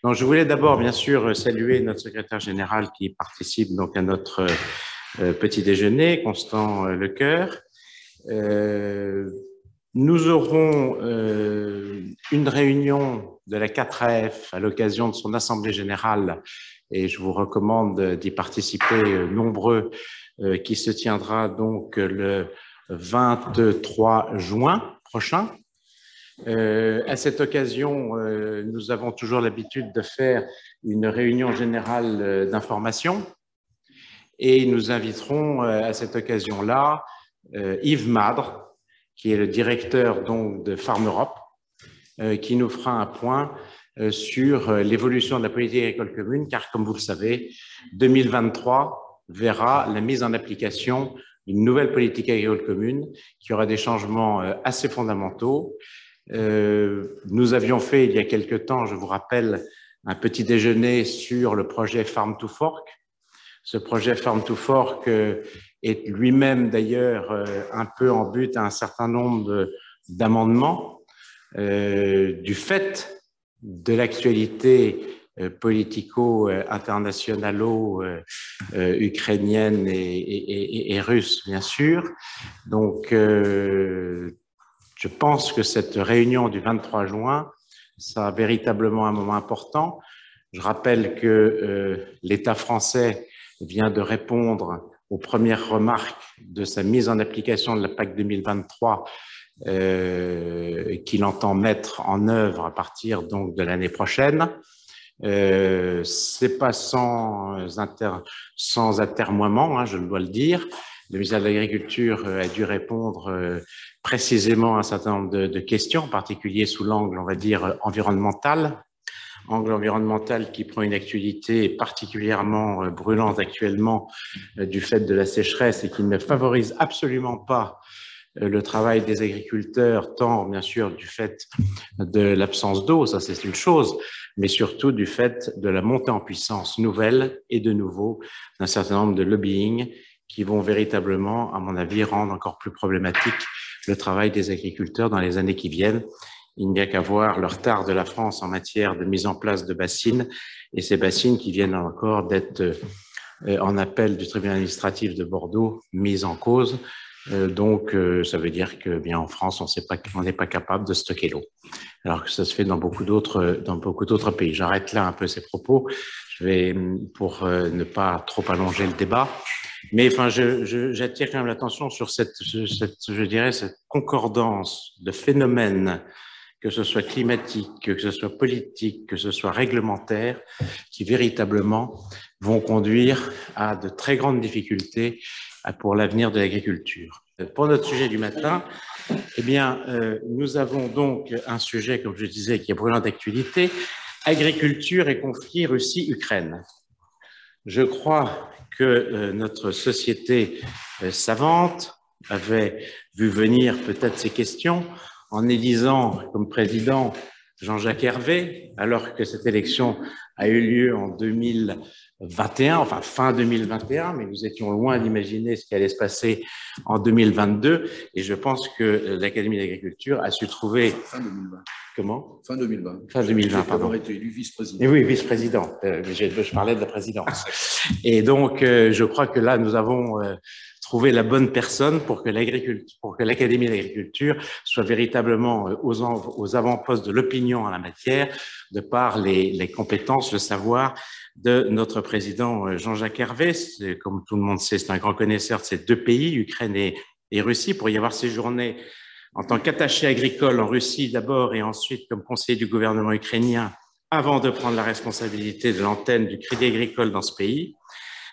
Donc, je voulais d'abord, bien sûr, saluer notre secrétaire général qui participe donc à notre petit déjeuner, Constant Lecoeur. Nous aurons une réunion de la 4AF à l'occasion de son assemblée générale et je vous recommande d'y participer nombreux, qui se tiendra donc le 23 juin prochain. À cette occasion, nous avons toujours l'habitude de faire une réunion générale d'information et nous inviterons à cette occasion-là Yves Madre, qui est le directeur donc de Farm Europe, qui nous fera un point sur l'évolution de la politique agricole commune, car comme vous le savez, 2023 verra la mise en application d'une nouvelle politique agricole commune qui aura des changements assez fondamentaux. Nous avions fait il y a quelque temps, je vous rappelle, un petit déjeuner sur le projet Farm to Fork. Ce projet Farm to Fork est lui-même d'ailleurs un peu en but à un certain nombre d'amendements du fait de l'actualité politico-internationalo-ukrainienne et russe, bien sûr. Donc, je pense que cette réunion du 23 juin sera véritablement un moment important. Je rappelle que l'État français vient de répondre aux premières remarques de sa mise en application de la PAC 2023 qu'il entend mettre en œuvre à partir donc de l'année prochaine. C'est pas sans atermoiement, hein, je dois le dire. Le ministère de l'Agriculture a dû répondre précisément à un certain nombre de questions, en particulier sous l'angle, on va dire, environnemental. Angle environnemental qui prend une actualité particulièrement brûlante actuellement du fait de la sécheresse et qui ne favorise absolument pas le travail des agriculteurs, tant bien sûr du fait de l'absence d'eau, ça c'est une chose, mais surtout du fait de la montée en puissance nouvelle et de nouveau d'un certain nombre de lobbying qui vont véritablement, à mon avis, rendre encore plus problématique le travail des agriculteurs dans les années qui viennent. Il n'y a qu'à voir le retard de la France en matière de mise en place de bassines, et ces bassines qui viennent encore d'être en appel du tribunal administratif de Bordeaux mises en cause. Donc, ça veut dire que bien en France, on n'est pas capable de stocker l'eau, alors que ça se fait dans beaucoup d'autres pays. J'arrête là un peu ces propos. Je vais, pour ne pas trop allonger le débat, mais enfin, j'attire quand même l'attention sur je dirais, cette concordance de phénomènes, que ce soit climatique, que ce soit politique, que ce soit réglementaire, qui véritablement vont conduire à de très grandes difficultés pour l'avenir de l'agriculture. Pour notre sujet du matin, eh bien, nous avons donc un sujet, comme je disais, qui est brûlant d'actualité, agriculture et conflit Russie-Ukraine. Je crois que notre société savante avait vu venir peut-être ces questions en élisant comme président Jean-Jacques Hervé, alors que cette élection a eu lieu en 2021, enfin fin 2021, mais nous étions loin d'imaginer ce qui allait se passer en 2022. Et je pense que l'Académie d'agriculture a su trouver… Fin 2020. Comment ? Fin 2020. Fin 2020, pardon. Avoir été élu vice-président. Oui, vice-président. Je parlais de la présidence. Et donc, je crois que là, nous avons trouvé la bonne personne pour que l'Académie d'agriculture soit véritablement aux avant-postes de l'opinion en la matière, de par les compétences, le savoir de notre président Jean-Jacques Hervé. Comme tout le monde sait, c'est un grand connaisseur de ces deux pays, Ukraine et Russie, pour y avoir séjourné en tant qu'attaché agricole en Russie d'abord et ensuite comme conseiller du gouvernement ukrainien avant de prendre la responsabilité de l'antenne du Crédit Agricole dans ce pays.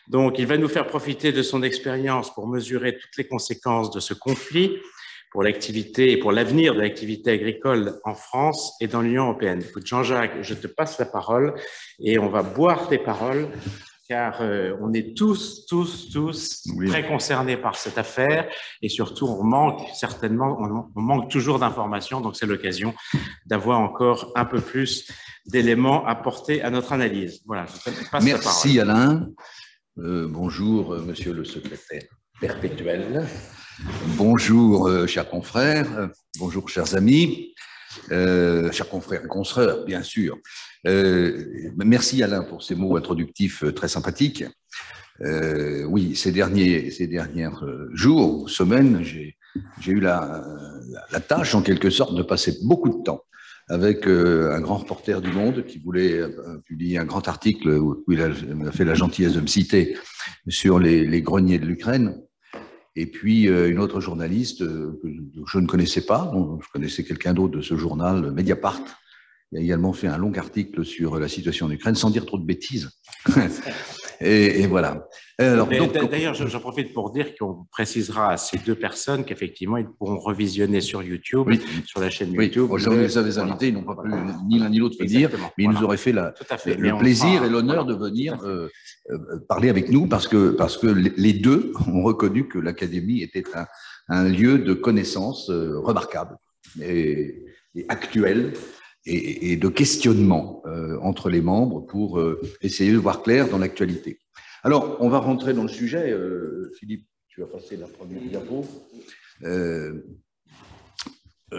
Donc, il va nous faire profiter de son expérience pour mesurer toutes les conséquences de ce conflit pour l'activité et pour l'avenir de l'activité agricole en France et dans l'Union européenne. Écoute, Jean-Jacques, je te passe la parole et on va boire tes paroles, car on est tous oui, très concernés par cette affaire et surtout on manque toujours d'informations, donc c'est l'occasion d'avoir encore un peu plus d'éléments à porter à notre analyse. Voilà, je te passe la parole. Merci Alain. Bonjour monsieur le secrétaire perpétuel. Bonjour chers confrères, bonjour chers amis. chers confrères et consoeurs, bien sûr. Merci Alain pour ces mots introductifs très sympathiques. Oui, ces derniers jours, semaines, j'ai eu la tâche, en quelque sorte, de passer beaucoup de temps avec un grand reporter du Monde qui voulait publier un grand article où il a fait la gentillesse de me citer sur les greniers de l'Ukraine. Et puis une autre journaliste que je ne connaissais pas, dont je connaissais quelqu'un d'autre de ce journal, Mediapart, qui a également fait un long article sur la situation en Ukraine, sans dire trop de bêtises. Et voilà. D'ailleurs, j'en profite pour dire qu'on précisera à ces deux personnes qu'effectivement, ils pourront revisionner sur YouTube, oui, sur la chaîne YouTube. Oui, on les avait invités, ils n'ont pas pu ni l'un ni l'autre venir, mais ils nous auraient fait le plaisir et l'honneur de venir parler avec nous parce que les deux ont reconnu que l'Académie était un lieu de connaissances remarquable et actuel et de questionnement entre les membres pour essayer de voir clair dans l'actualité. Alors, on va rentrer dans le sujet. Philippe, tu vas passer la première diapo.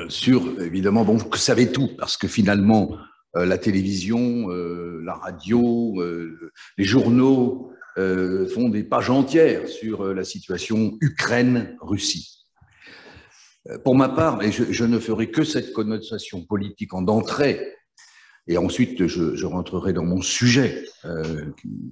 Sur, évidemment, bon, vous savez tout, parce que finalement, la télévision, la radio, les journaux font des pages entières sur la situation Ukraine-Russie. Pour ma part, et je ne ferai que cette connotation politique en entrée, et ensuite je rentrerai dans mon sujet,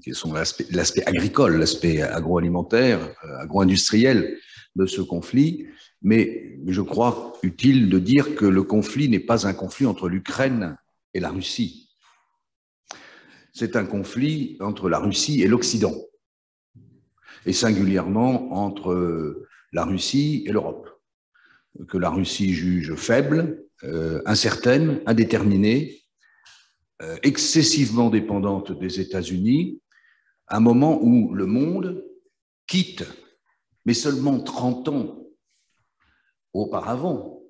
qui sont l'aspect agricole, l'aspect agroalimentaire, agro-industriel de ce conflit, mais je crois utile de dire que le conflit n'est pas un conflit entre l'Ukraine et la Russie. C'est un conflit entre la Russie et l'Occident, et singulièrement entre la Russie et l'Europe, que la Russie juge faible, incertaine, indéterminée, excessivement dépendante des États-Unis, à un moment où le monde quitte, mais seulement 30 ans auparavant,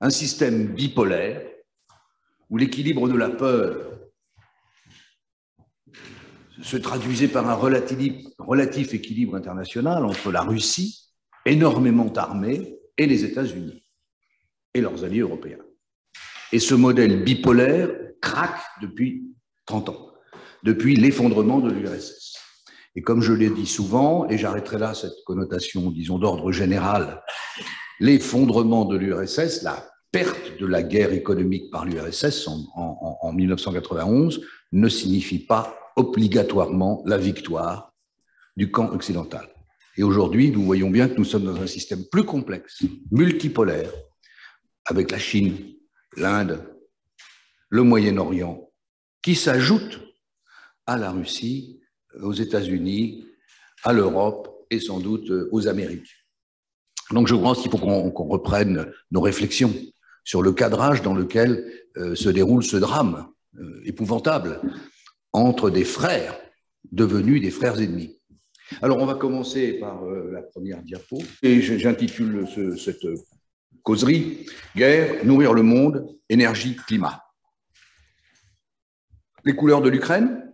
un système bipolaire où l'équilibre de la peur se traduisait par un relatif équilibre international entre la Russie, énormément armée, et les États-Unis et leurs alliés européens. Et ce modèle bipolaire craque depuis 30 ans, depuis l'effondrement de l'URSS. Et comme je l'ai dit souvent, et j'arrêterai là cette connotation, disons, d'ordre général, l'effondrement de l'URSS, la perte de la guerre économique par l'URSS en 1991 ne signifie pas obligatoirement la victoire du camp occidental. Et aujourd'hui, nous voyons bien que nous sommes dans un système plus complexe, multipolaire, avec la Chine, l'Inde, le Moyen-Orient, qui s'ajoute à la Russie, aux États-Unis, à l'Europe et sans doute aux Amériques. Donc je pense qu'il faut qu'on reprenne nos réflexions sur le cadrage dans lequel se déroule ce drame épouvantable entre des frères devenus des frères ennemis. Alors, on va commencer par la première diapo, et j'intitule cette causerie « Guerre, nourrir le monde, énergie, climat ». Les couleurs de l'Ukraine,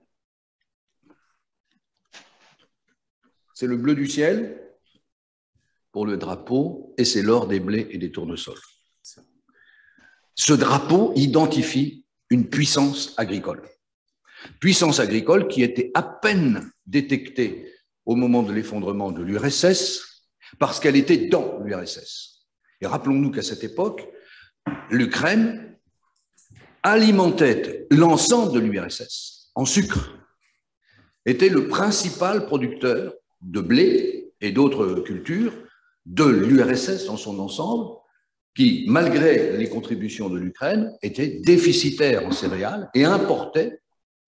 c'est le bleu du ciel pour le drapeau, et c'est l'or des blés et des tournesols. Ce drapeau identifie une puissance agricole qui était à peine détectée au moment de l'effondrement de l'URSS, parce qu'elle était dans l'URSS. Et rappelons-nous qu'à cette époque, l'Ukraine alimentait l'ensemble de l'URSS en sucre, était le principal producteur de blé et d'autres cultures de l'URSS dans son ensemble, qui, malgré les contributions de l'Ukraine, était déficitaire en céréales et importait,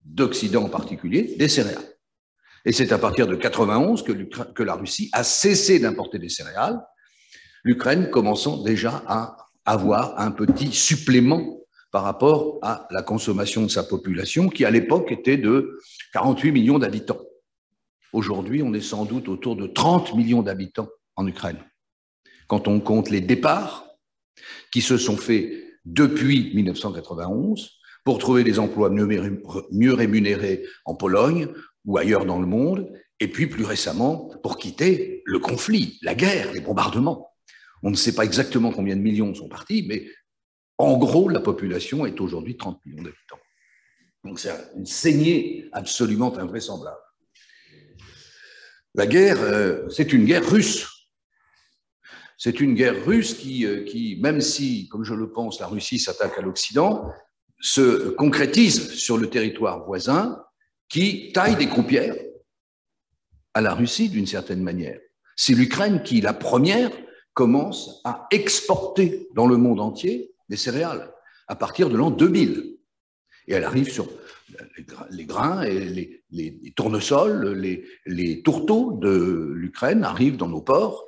d'Occident en particulier, des céréales. Et c'est à partir de 1991 que la Russie a cessé d'importer des céréales, l'Ukraine commençant déjà à avoir un petit supplément par rapport à la consommation de sa population, qui à l'époque était de 48 millions d'habitants. Aujourd'hui, on est sans doute autour de 30 millions d'habitants en Ukraine. Quand on compte les départs qui se sont faits depuis 1991 pour trouver des emplois mieux rémunérés en Pologne ou ailleurs dans le monde, et puis plus récemment pour quitter le conflit, la guerre, les bombardements. On ne sait pas exactement combien de millions sont partis, mais En gros, la population est aujourd'hui 30 millions d'habitants. Donc c'est une saignée absolument invraisemblable. La guerre, c'est une guerre russe. C'est une guerre russe qui, même si, comme je le pense, la Russie s'attaque à l'Occident, se concrétise sur le territoire voisin qui taille des croupières à la Russie d'une certaine manière. C'est l'Ukraine qui, la première, commence à exporter dans le monde entier des céréales à partir de l'an 2000. Et elle arrive sur les grains et les tournesols, les tourteaux de l'Ukraine arrivent dans nos ports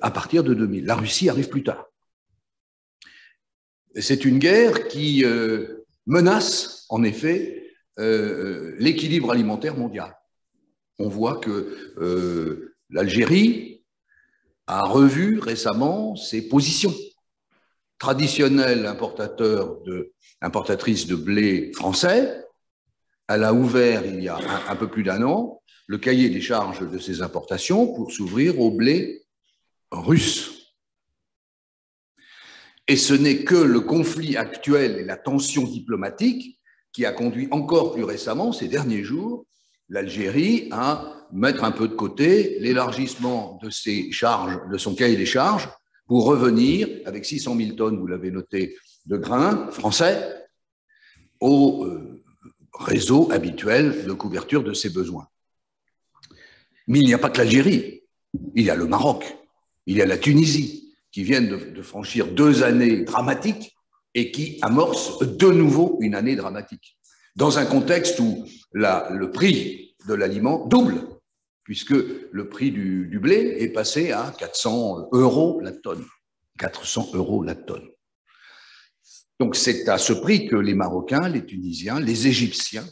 à partir de 2000. La Russie arrive plus tard. C'est une guerre qui menace, en effet, l'équilibre alimentaire mondial. On voit que l'Algérie a revu récemment ses positions. Traditionnelle importatrice de blé français, elle a ouvert il y a un peu plus d'un an le cahier des charges de ses importations pour s'ouvrir au blé russe. Et ce n'est que le conflit actuel et la tension diplomatique qui a conduit encore plus récemment, ces derniers jours, l'Algérie à mettre un peu de côté l'élargissement de ses charges, de son cahier des charges, pour revenir avec 600 000 tonnes, vous l'avez noté, de grains français au réseau habituel de couverture de ses besoins. Mais il n'y a pas que l'Algérie, il y a le Maroc, il y a la Tunisie, qui viennent de franchir 2 années dramatiques et qui amorcent de nouveau une année dramatique, dans un contexte où le prix de l'aliment double, puisque le prix du blé est passé à 400 € la tonne. 400 € la tonne. Donc c'est à ce prix que les Marocains, les Tunisiens, les Égyptiens,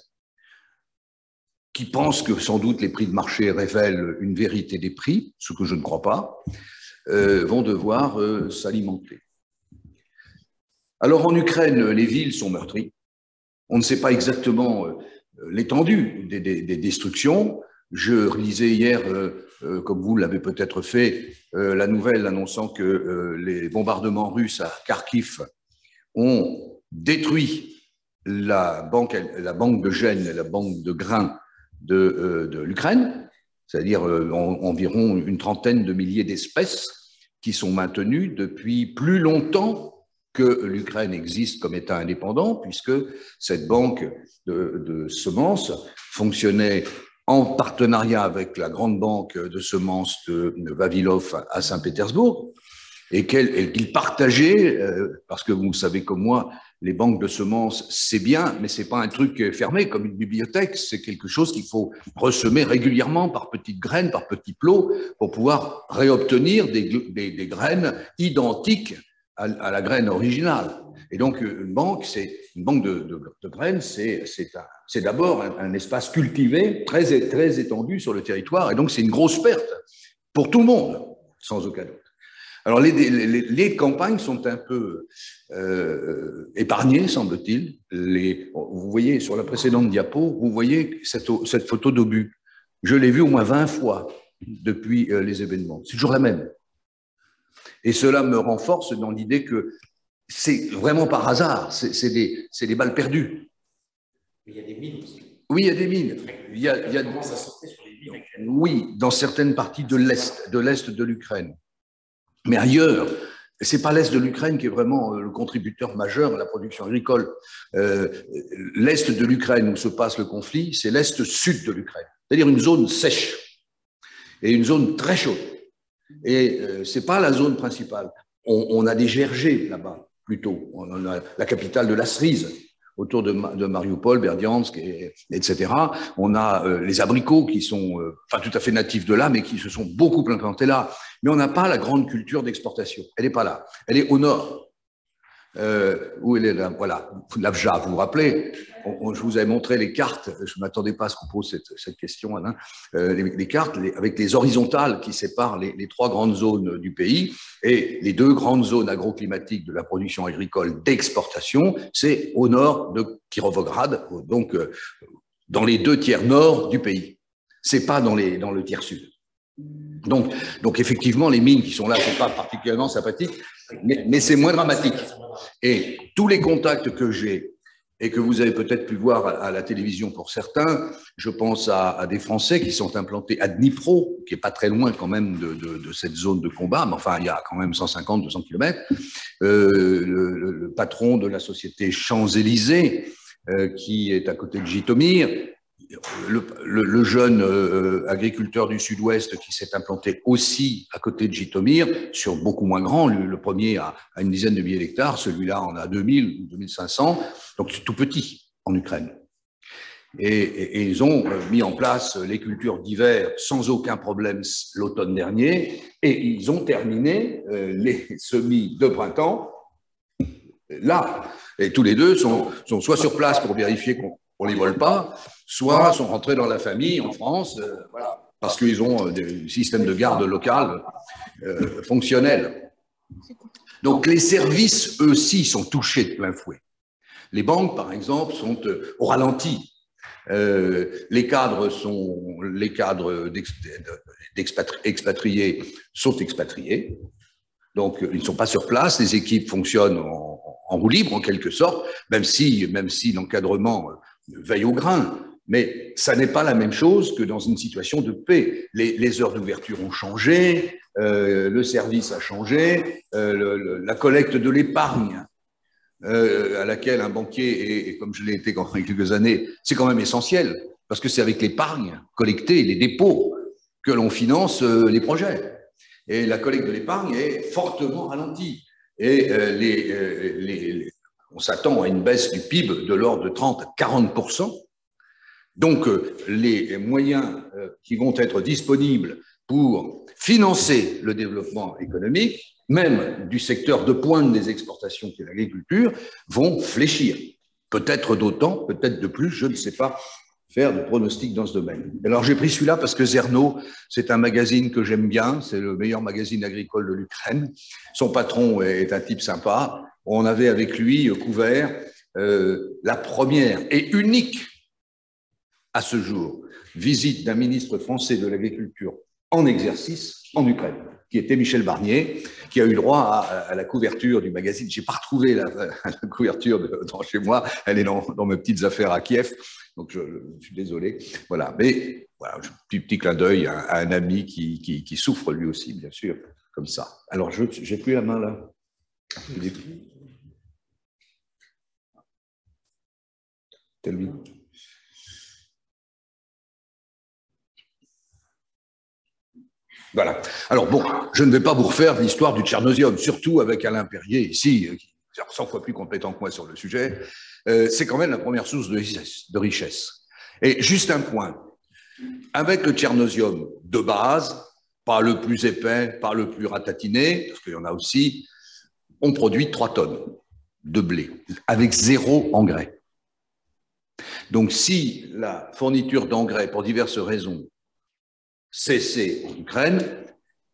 qui pensent que sans doute les prix de marché révèlent une vérité des prix, ce que je ne crois pas, vont devoir s'alimenter. Alors en Ukraine, les villes sont meurtries. On ne sait pas exactement l'étendue des destructions. Je lisais hier, comme vous l'avez peut-être fait, la nouvelle annonçant que les bombardements russes à Kharkiv ont détruit la banque de gènes et la banque de grains de l'Ukraine, c'est-à-dire environ une trentaine de milliers d'espèces qui sont maintenues depuis plus longtemps que l'Ukraine existe comme État indépendant, puisque cette banque de semences fonctionnait en partenariat avec la grande banque de semences de Vavilov à Saint-Pétersbourg, et qu'ils partageaient, parce que vous savez comme moi, les banques de semences, c'est bien, mais ce n'est pas un truc fermé comme une bibliothèque, c'est quelque chose qu'il faut ressemer régulièrement par petites graines, par petits plots, pour pouvoir réobtenir des graines identiques à la graine originale. Et donc, une banque de graines, c'est d'abord un espace cultivé, très étendu sur le territoire, et donc c'est une grosse perte pour tout le monde, sans aucun doute. Alors, les campagnes sont un peu épargnées, semble-t-il. Vous voyez, sur la précédente diapo, vous voyez cette photo d'obus. Je l'ai vue au moins 20 fois depuis les événements. C'est toujours la même. Et cela me renforce dans l'idée que c'est vraiment par hasard, c'est des balles perdues. Mais il y a des mines aussi. Oui, il y a des mines. Oui, dans certaines parties de l'Est de l'Ukraine. Mais ailleurs, ce n'est pas l'Est de l'Ukraine qui est vraiment le contributeur majeur à la production agricole. L'Est de l'Ukraine où se passe le conflit, c'est l'Est-Sud de l'Ukraine, c'est-à-dire une zone sèche et une zone très chaude. Et ce n'est pas la zone principale. On a des vergers là-bas, plutôt. On a la capitale de la cerise, autour de Mariupol, Berdiansk, etc. On a les abricots qui sont pas tout à fait natifs de là, mais qui se sont beaucoup implantés là. Mais on n'a pas la grande culture d'exportation. Elle n'est pas là. Elle est au nord. Où elle est là, voilà, l'Abja, vous vous rappelez, je vous avais montré les cartes, je ne m'attendais pas à ce qu'on pose cette question, Alain, les cartes avec les horizontales qui séparent les 3 grandes zones du pays, et les 2 grandes zones agroclimatiques de la production agricole d'exportation, c'est au nord de Kirovograd, donc dans les 2 tiers nord du pays. Ce n'est pas dans le tiers sud. Donc effectivement, les mines qui sont là, c'est pas particulièrement sympathique, mais c'est moins dramatique. Et tous les contacts que j'ai et que vous avez peut-être pu voir à la télévision pour certains, je pense à des Français qui sont implantés à Dnipro, qui est pas très loin quand même de cette zone de combat, mais enfin il y a quand même 150-200 km. Le patron de la société Champs-Élysées, qui est à côté de Jytomyr, le jeune agriculteur du sud-ouest qui s'est implanté aussi à côté de Jytomyr, sur beaucoup moins grand, le premier a une dizaine de milliers d'hectares, celui-là en a 2000 ou 2500, donc c'est tout petit en Ukraine. Et ils ont mis en place les cultures d'hiver sans aucun problème l'automne dernier, et ils ont terminé les semis de printemps là. Et tous les deux sont soit sur place pour vérifier qu'on ne les vole pas, soit sont rentrés dans la famille en France, voilà, parce qu'ils ont des systèmes de garde local fonctionnels. Donc les services, eux aussi, sont touchés de plein fouet. Les banques, par exemple, sont au ralenti. Les cadres expatriés sont expatriés. Donc, ils ne sont pas sur place. Les équipes fonctionnent en roue libre, en quelque sorte, même si l'encadrement veille au grain. Mais ça n'est pas la même chose que dans une situation de paix. Les heures d'ouverture ont changé, le service a changé, la collecte de l'épargne, à laquelle un banquier, et comme je l'ai été il y a quelques années, c'est quand même essentiel, parce que c'est avec l'épargne collectée, les dépôts, que l'on finance les projets. Et la collecte de l'épargne est fortement ralentie. Et on s'attend à une baisse du PIB de l'ordre de 30 à 40%. Donc, les moyens qui vont être disponibles pour financer le développement économique, même du secteur de pointe des exportations qui est l'agriculture, vont fléchir. Peut-être d'autant, peut-être de plus, je ne sais pas faire de pronostics dans ce domaine. Alors j'ai pris celui-là parce que Zerno, c'est un magazine que j'aime bien, c'est le meilleur magazine agricole de l'Ukraine. Son patron est un type sympa. On avait avec lui couvert la première et unique à ce jour visite d'un ministre français de l'Agriculture en exercice en Ukraine, qui était Michel Barnier, qui a eu droit à la couverture du magazine. Je n'ai pas retrouvé la couverture chez moi, elle est dans mes petites affaires à Kiev, donc je suis désolé. Voilà, mais voilà, petit clin d'œil à un ami qui souffre lui aussi, bien sûr, comme ça. Alors, j'ai plus la main là. C'est lui. Voilà. Alors bon, je ne vais pas vous refaire l'histoire du Tchernosium, surtout avec Alain Perrier ici, qui est 100 fois plus compétent que moi sur le sujet. C'est quand même la première source de richesse. Et juste un point. Avec le Tchernosium de base, pas le plus épais, pas le plus ratatiné, parce qu'il y en a aussi, on produit 3 tonnes de blé, avec 0 engrais. Donc si la fourniture d'engrais, pour diverses raisons, cessé en Ukraine,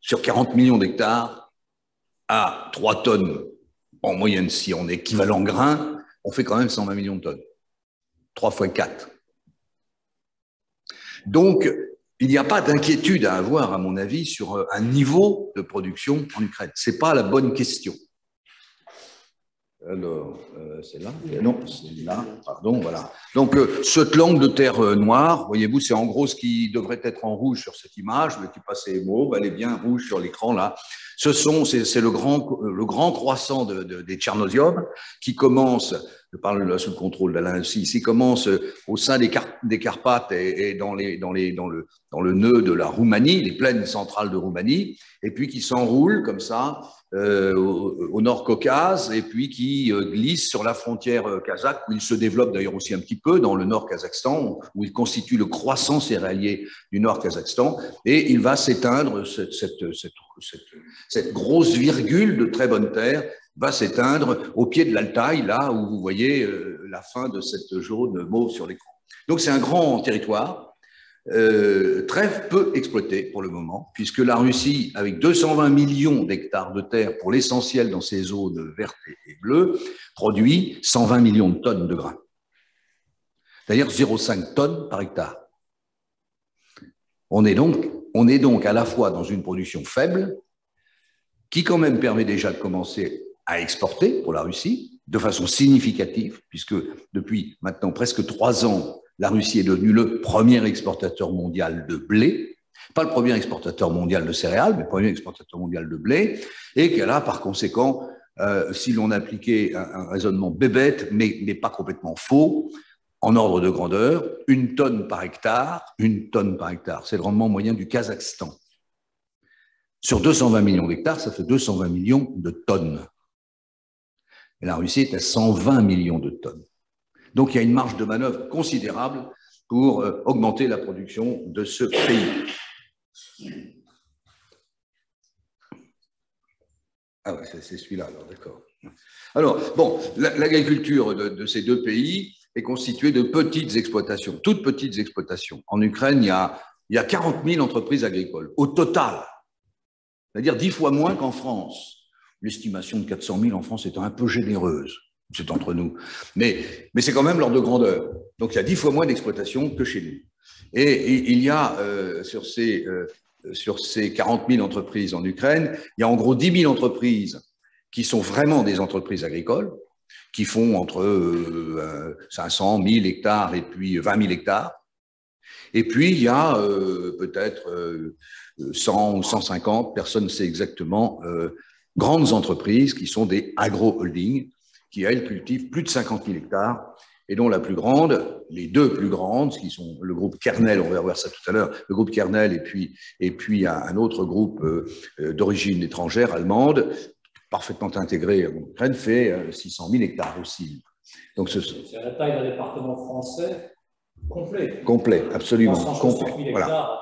sur 40 millions d'hectares, à 3 tonnes en moyenne, si on est équivalent grain, on fait quand même 120 millions de tonnes. 3 fois 4. Donc, il n'y a pas d'inquiétude à avoir, à mon avis, sur un niveau de production en Ukraine. Ce n'est pas la bonne question. Alors, c'est là? Non, c'est là, pardon, voilà. Donc, cette langue de terre noire, voyez-vous, c'est en gros ce qui devrait être en rouge sur cette image, mais qui passait mauve, elle est bien rouge sur l'écran, là. C'est le grand croissant des Tchernosium qui commence, je parle là sous le contrôle d'Alain aussi, qui commence au sein des Carpates et dans le nœud de la Roumanie, les plaines centrales de Roumanie, et puis qui s'enroule comme ça, au Nord-Caucase, et puis qui glisse sur la frontière kazakh, où il se développe d'ailleurs aussi un petit peu dans le Nord-Kazakhstan, où il constitue le croissant céréalier du Nord-Kazakhstan, et il va s'éteindre, cette grosse virgule de très bonne terre va s'éteindre au pied de l'Altaï, là où vous voyez la fin de cette jaune mauve sur l'écran. Donc c'est un grand territoire, très peu exploité pour le moment, puisque la Russie, avec 220 millions d'hectares de terre pour l'essentiel dans ses zones vertes et bleues, produit 120 millions de tonnes de grains. D'ailleurs, 0,5 tonnes par hectare. On On est donc à la fois dans une production faible, qui quand même permet déjà de commencer à exporter pour la Russie, de façon significative, puisque depuis maintenant presque 3 ans, la Russie est devenue le premier exportateur mondial de blé, pas le premier exportateur mondial de céréales, mais le premier exportateur mondial de blé, et qu'elle a par conséquent, si l'on appliquait un raisonnement bébête, mais pas complètement faux, en ordre de grandeur, 1 tonne par hectare, c'est le rendement moyen du Kazakhstan. Sur 220 millions d'hectares, ça fait 220 millions de tonnes. Et la Russie est à 120 millions de tonnes. Donc il y a une marge de manœuvre considérable pour augmenter la production de ce pays. Ah ouais, c'est celui-là, alors d'accord. Alors, bon, l'agriculture de ces 2 pays est constituée de petites exploitations, toutes petites exploitations. En Ukraine, il y a 40 000 entreprises agricoles, au total. C'est-à-dire 10 fois moins qu'en France. L'estimation de 400 000 en France est un peu généreuse, c'est entre nous. Mais c'est quand même l'ordre de grandeur. Donc, il y a 10 fois moins d'exploitation que chez nous. Et il y a, sur ces 40 000 entreprises en Ukraine, il y a en gros 10 000 entreprises qui sont vraiment des entreprises agricoles, qui font entre 500, 1000 hectares et puis 20 000 hectares. Et puis, il y a peut-être 100 ou 150, personne ne sait exactement, grandes entreprises qui sont des agro-holdings, qui, elles, cultivent plus de 50 000 hectares et dont la plus grande, les 2 plus grandes, qui sont le groupe Kernel, on va voir ça tout à l'heure, le groupe Kernel et puis un autre groupe d'origine étrangère, allemande, parfaitement intégré en Ukraine, fait 600 000 hectares aussi. Donc c'est la taille d'un département français complet. Complet, absolument, complet. Voilà.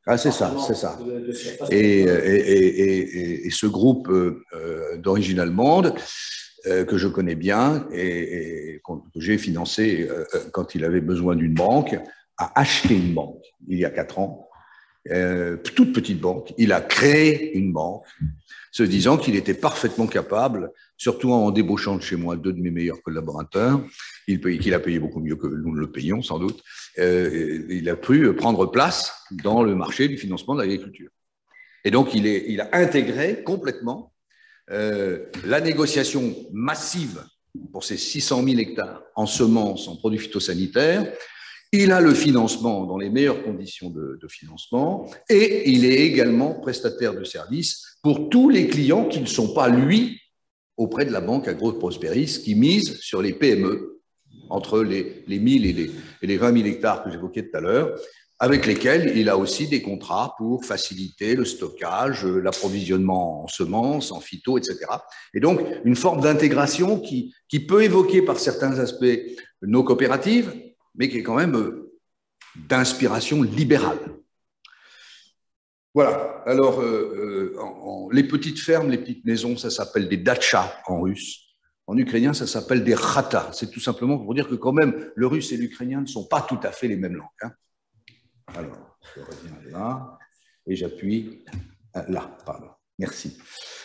Ah, c'est ça, c'est ça. Et ce groupe d'origine allemande, que je connais bien et que j'ai financé quand il avait besoin d'une banque, a acheté une banque il y a 4 ans, toute petite banque. Il a créé une banque, se disant qu'il était parfaitement capable, surtout en débauchant de chez moi 2 de mes meilleurs collaborateurs, qu'il a payé beaucoup mieux que nous le payons sans doute, il a pu prendre place dans le marché du financement de l'agriculture. Et donc il a intégré complètement la négociation massive pour ces 600 000 hectares en semences, en produits phytosanitaires. Il a le financement dans les meilleures conditions de financement et il est également prestataire de services pour tous les clients qui ne sont pas, lui, auprès de la banque Agro-Prosperis, qui mise sur les PME, entre les 1000 et les 20 000 hectares que j'évoquais tout à l'heure, avec lesquels il a aussi des contrats pour faciliter le stockage, l'approvisionnement en semences, en phyto, etc. Et donc, une forme d'intégration qui peut évoquer par certains aspects nos coopératives, mais qui est quand même d'inspiration libérale. Voilà. Alors, les petites fermes, les petites maisons, ça s'appelle des datchas en russe. En ukrainien, ça s'appelle des khata. C'est tout simplement pour dire que quand même, le russe et l'ukrainien ne sont pas tout à fait les mêmes langues. Hein. Alors, je reviens là et j'appuie là. Pardon. Merci.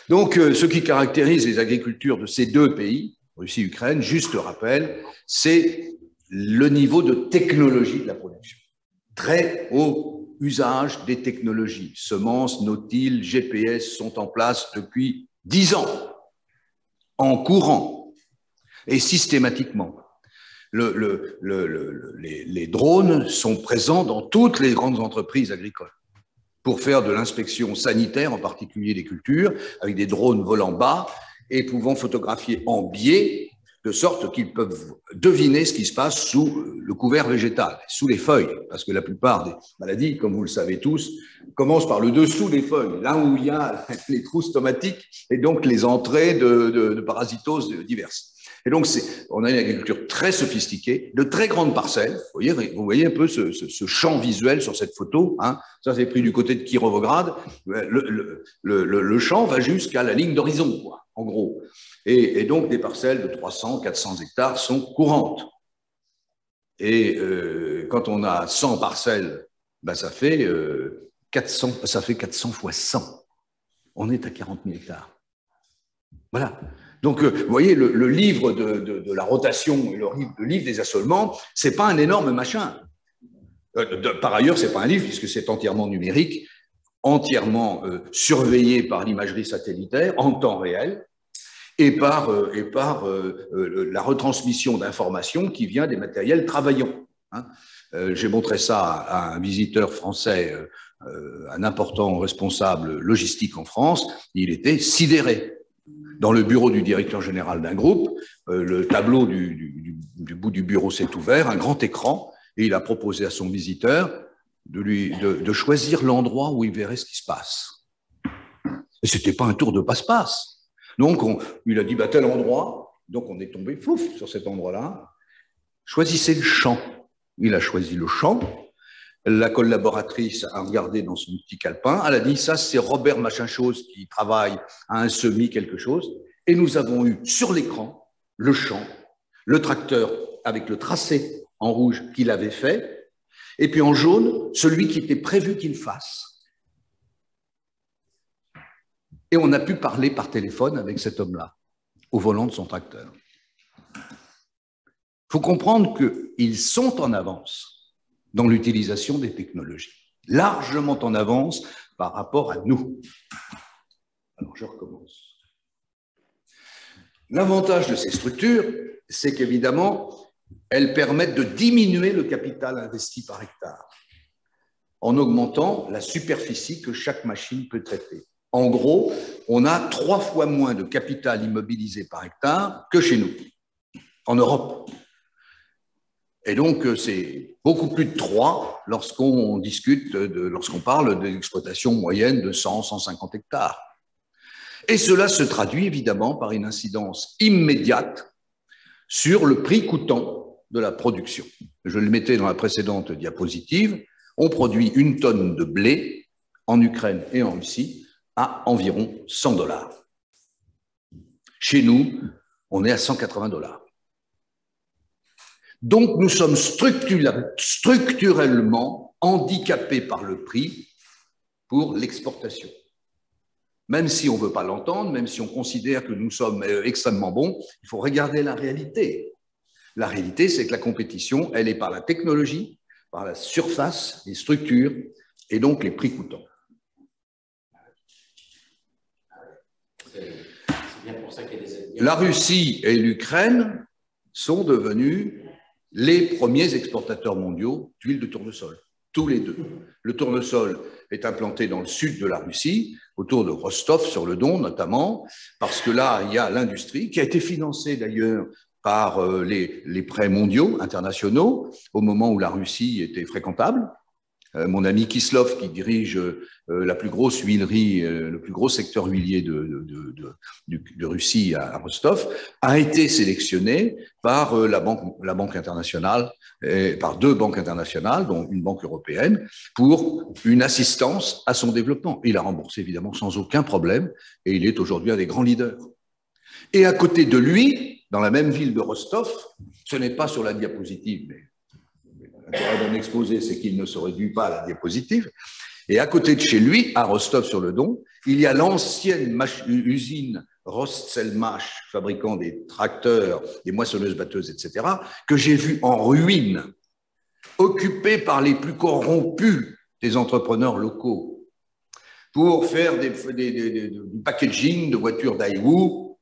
Donc, ce qui caractérise les agricultures de ces 2 pays, Russie et Ukraine, juste rappel, c'est le niveau de technologie de la production. Très haut usage des technologies. Semences, nautiles, GPS sont en place depuis 10 ans, en courant et systématiquement. Les drones sont présents dans toutes les grandes entreprises agricoles pour faire de l'inspection sanitaire, en particulier des cultures, avec des drones volant bas et pouvant photographier en biais, de sorte qu'ils peuvent deviner ce qui se passe sous le couvert végétal, sous les feuilles, parce que la plupart des maladies, comme vous le savez tous, commencent par le dessous des feuilles, là où il y a les trous stomatiques et donc les entrées de parasitoses diverses. Et donc, on a une agriculture très sophistiquée, de très grandes parcelles. Vous voyez un peu ce champ visuel sur cette photo. Hein. Ça, c'est pris du côté de Kirovograd. Le champ va jusqu'à la ligne d'horizon, quoi, en gros. Et donc, des parcelles de 300, 400 hectares sont courantes. Et quand on a 100 parcelles, ben, ça fait 400 fois 100. On est à 40 000 hectares. Voilà. Donc, vous voyez, le livre de la rotation, le livre des assolements, ce n'est pas un énorme machin. Par ailleurs, ce n'est pas un livre, puisque c'est entièrement numérique. entièrement surveillés par l'imagerie satellitaire en temps réel et par la retransmission d'informations qui vient des matériels travaillants. Hein. J'ai montré ça à un visiteur français, un important responsable logistique en France. Il était sidéré. Dans le bureau du directeur général d'un groupe, le tableau du bout du bureau s'est ouvert, un grand écran, et il a proposé à son visiteur de choisir l'endroit où il verrait ce qui se passe. Et ce n'était pas un tour de passe-passe. Donc, il a dit, tel endroit, donc on est tombé fouf sur cet endroit-là. Choisissez le champ. Il a choisi le champ. La collaboratrice a regardé dans son petit calepin. Elle a dit, ça, c'est Robert machin-chose qui travaille à un semis quelque chose. Et nous avons eu sur l'écran le champ, le tracteur avec le tracé en rouge qu'il avait fait, et puis en jaune, celui qui était prévu qu'il fasse. Et on a pu parler par téléphone avec cet homme-là, au volant de son tracteur. Il faut comprendre qu'ils sont en avance dans l'utilisation des technologies, largement en avance par rapport à nous. Alors, je recommence. L'avantage de ces structures, c'est qu'évidemment, elles permettent de diminuer le capital investi par hectare en augmentant la superficie que chaque machine peut traiter. En gros, on a 3 fois moins de capital immobilisé par hectare que chez nous, en Europe. Et donc, c'est beaucoup plus de 3 lorsqu'on lorsqu'on parle de l'exploitation moyenne de 100, 150 hectares. Et cela se traduit évidemment par une incidence immédiate sur le prix coûtant de la production. Je le mettais dans la précédente diapositive. On produit 1 tonne de blé en Ukraine et en Russie à environ $100. Chez nous, on est à $180. Donc, nous sommes structurellement handicapés par le prix pour l'exportation. Même si on ne veut pas l'entendre, même si on considère que nous sommes extrêmement bons, il faut regarder la réalité. La réalité, c'est que la compétition, elle est par la technologie, par la surface, les structures et donc les prix coûtants. La Russie et l'Ukraine sont devenus les premiers exportateurs mondiaux d'huile de tournesol, tous les deux. Le tournesol est implanté dans le sud de la Russie, autour de Rostov-sur-le-Don notamment, parce que là, il y a l'industrie qui a été financée d'ailleurs par les prêts mondiaux, internationaux, au moment où la Russie était fréquentable. Mon ami Kislov, qui dirige la plus grosse huilerie, le plus gros secteur huilier de Russie à Rostov, a été sélectionné par la banque internationale, par 2 banques internationales, dont une banque européenne, pour une assistance à son développement. Il a remboursé évidemment sans aucun problème et il est aujourd'hui un des grands leaders. Et à côté de lui, dans la même ville de Rostov, ce n'est pas sur la diapositive, mais l'intérêt d'un exposé, c'est qu'il ne se réduit pas à la diapositive. Et à côté de chez lui, à Rostov-sur-le-Don, il y a l'ancienne usine Rostselmash, fabricant des tracteurs, des moissonneuses-batteuses, etc., que j'ai vue en ruine, occupée par les plus corrompus des entrepreneurs locaux, pour faire du packaging de voitures Daewoo,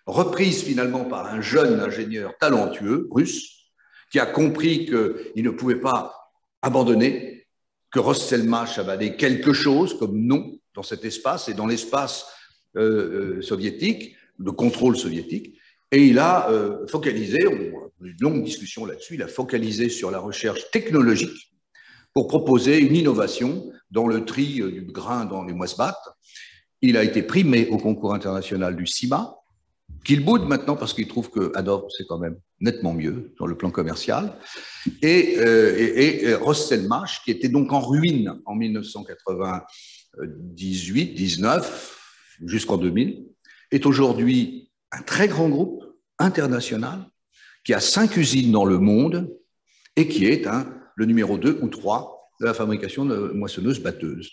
reprise finalement par un jeune ingénieur talentueux, russe, qui a compris qu'il ne pouvait pas abandonner, que Rostselmash avait quelque chose comme nom dans cet espace et dans l'espace soviétique, de contrôle soviétique. Et il a focalisé, on a eu une longue discussion là-dessus, il a focalisé sur la recherche technologique pour proposer une innovation dans le tri du grain dans les moissebats. Il a été primé au concours international du CIMA, qu'il boude maintenant parce qu'il trouve que Adobe, c'est quand même nettement mieux sur le plan commercial. Et Rostselmash, qui était donc en ruine en 1998-19, jusqu'en 2000, est aujourd'hui un très grand groupe international qui a 5 usines dans le monde et qui est le numéro 2 ou 3 de la fabrication de moissonneuses-batteuses.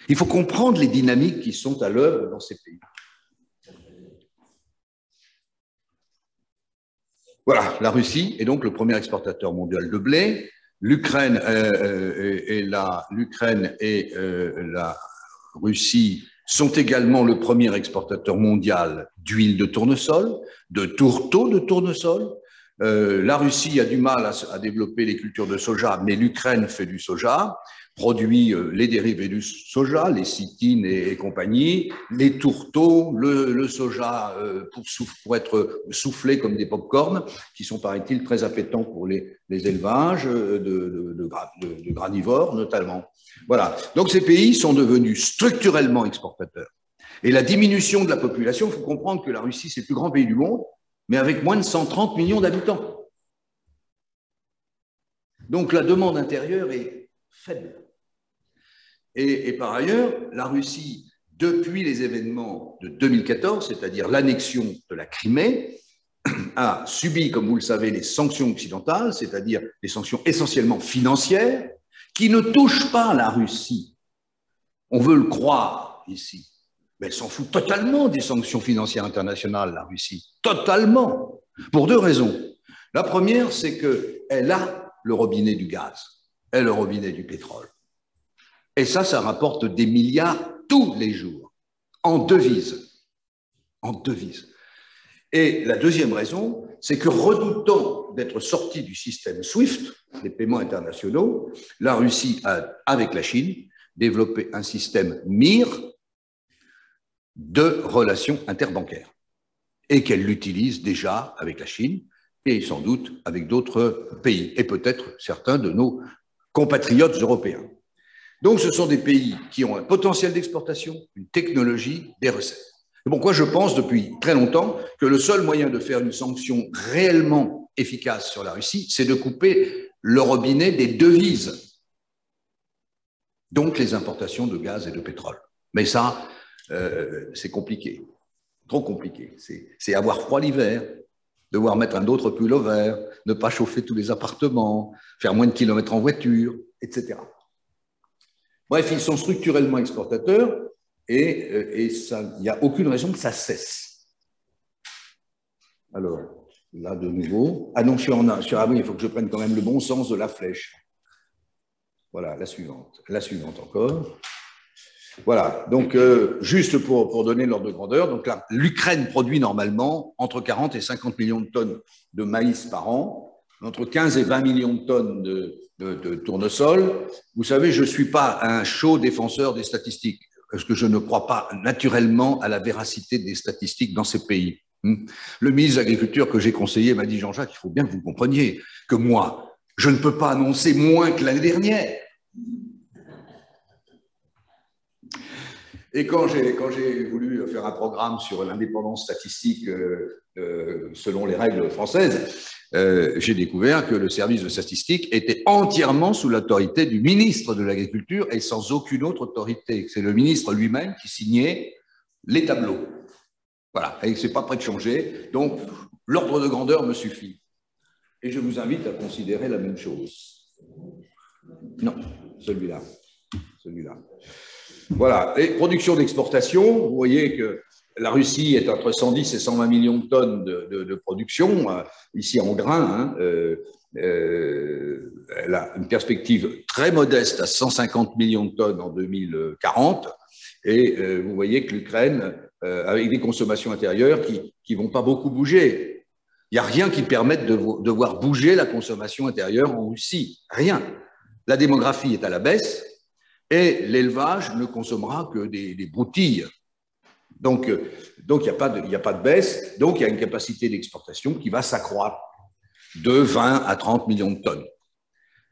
Il faut comprendre les dynamiques qui sont à l'œuvre dans ces pays. Voilà, la Russie est donc le premier exportateur mondial de blé. l'Ukraine et la Russie sont également le premier exportateur mondial d'huile de tournesol, de tourteaux de tournesol. La Russie a du mal à développer les cultures de soja, mais l'Ukraine fait du soja, produit les dérivés du soja, les cytines et compagnie, les tourteaux, le soja pour être soufflé comme des pop-corn, qui sont, paraît-il, très appétants pour les élevages de granivores notamment. Voilà. Donc ces pays sont devenus structurellement exportateurs. Et la diminution de la population, il faut comprendre que la Russie, c'est le plus grand pays du monde, mais avec moins de 130 millions d'habitants. Donc la demande intérieure est faible. Et par ailleurs, la Russie, depuis les événements de 2014, c'est-à-dire l'annexion de la Crimée, a subi, comme vous le savez, les sanctions occidentales, c'est-à-dire des sanctions essentiellement financières, qui ne touchent pas la Russie. On veut le croire ici. Mais elle s'en fout totalement des sanctions financières internationales, la Russie. Totalement. Pour deux raisons. La première, c'est qu'elle a le robinet du gaz et le robinet du pétrole. Et ça rapporte des milliards tous les jours, en devises. En devises. Et la deuxième raison, c'est que redoutant d'être sortie du système SWIFT, des paiements internationaux, la Russie a, avec la Chine, développé un système MIR, de relations interbancaires et qu'elle l'utilise déjà avec la Chine et sans doute avec d'autres pays et peut-être certains de nos compatriotes européens. Donc ce sont des pays qui ont un potentiel d'exportation, une technologie, des recettes. Et pourquoi je pense depuis très longtemps que le seul moyen de faire une sanction réellement efficace sur la Russie, c'est de couper le robinet des devises, donc les importations de gaz et de pétrole. Mais ça, c'est compliqué, trop compliqué. C'est avoir froid l'hiver, devoir mettre un autre pull au vert, ne pas chauffer tous les appartements, faire moins de kilomètres en voiture, etc. Bref, ils sont structurellement exportateurs et il n'y a aucune raison que ça cesse. Alors, là de nouveau. Ah non, ah oui, il faut que je prenne quand même le bon sens de la flèche. Voilà, la suivante encore. Voilà, donc juste pour donner l'ordre de grandeur, donc l'Ukraine produit normalement entre 40 et 50 millions de tonnes de maïs par an, entre 15 et 20 millions de tonnes de tournesol. Vous savez, je ne suis pas un chaud défenseur des statistiques, parce que je ne crois pas naturellement à la véracité des statistiques dans ces pays. Le ministre de l'Agriculture que j'ai conseillé m'a dit, Jean-Jacques, il faut bien que vous compreniez que moi, je ne peux pas annoncer moins que l'année dernière. Et quand j'ai voulu faire un programme sur l'indépendance statistique selon les règles françaises, j'ai découvert que le service de statistique était entièrement sous l'autorité du ministre de l'Agriculture et sans aucune autre autorité. C'est le ministre lui-même qui signait les tableaux. Voilà, et ce n'est pas prêt de changer. Donc, l'ordre de grandeur me suffit. Et je vous invite à considérer la même chose. Non, celui-là. Voilà, et production d'exportation, vous voyez que la Russie est entre 110 et 120 millions de tonnes de production, ici en grains. Elle a une perspective très modeste à 150 millions de tonnes en 2040. Et vous voyez que l'Ukraine, avec des consommations intérieures qui ne vont pas beaucoup bouger. Il n'y a rien qui permette de voir bouger la consommation intérieure en Russie. Rien. La démographie est à la baisse. Et l'élevage ne consommera que des broutilles. Donc il n'y a pas de baisse. Donc, il y a une capacité d'exportation qui va s'accroître de 20 à 30 millions de tonnes.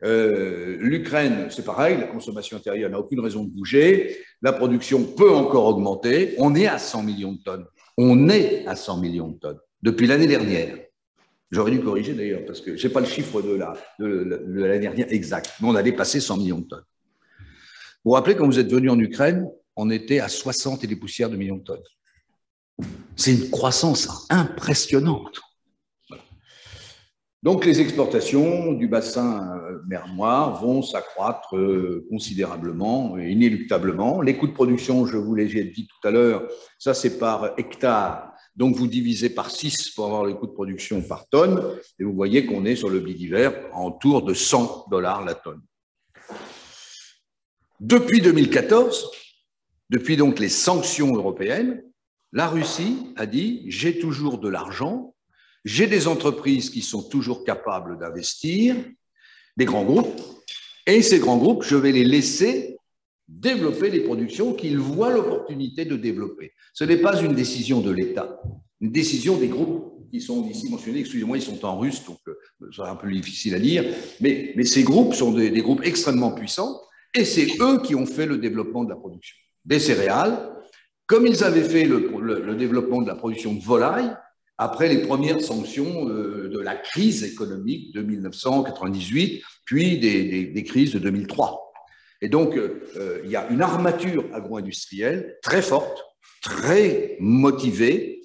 L'Ukraine, c'est pareil, la consommation intérieure n'a aucune raison de bouger. La production peut encore augmenter. On est à 100 millions de tonnes. On est à 100 millions de tonnes depuis l'année dernière. J'aurais dû corriger d'ailleurs, parce que je n'ai pas le chiffre de l'année dernière exact, mais on a dépassé 100 millions de tonnes. Vous vous rappelez, quand vous êtes venu en Ukraine, on était à 60 et des poussières de millions de tonnes. C'est une croissance impressionnante. Voilà. Donc, les exportations du bassin mer Noire vont s'accroître considérablement et inéluctablement. Les coûts de production, je vous l'ai dit tout à l'heure, ça c'est par hectare Donc, vous divisez par 6 pour avoir le coût de production par tonne, et vous voyez qu'on est sur le blé d'hiver en tour de $100 la tonne. Depuis 2014, depuis donc les sanctions européennes, la Russie a dit « j'ai toujours de l'argent, j'ai des entreprises qui sont toujours capables d'investir, des grands groupes, et ces grands groupes, je vais les laisser développer les productions qu'ils voient l'opportunité de développer. » Ce n'est pas une décision de l'État, une décision des groupes qui sont ici mentionnés. Excusez-moi, ils sont en russe, donc c'est un peu difficile à lire, mais ces groupes sont des groupes extrêmement puissants, et c'est eux qui ont fait le développement de la production des céréales, comme ils avaient fait le développement de la production de volailles après les premières sanctions de la crise économique de 1998, puis des crises de 2003. Et donc, il y a une armature agro-industrielle très forte, très motivée,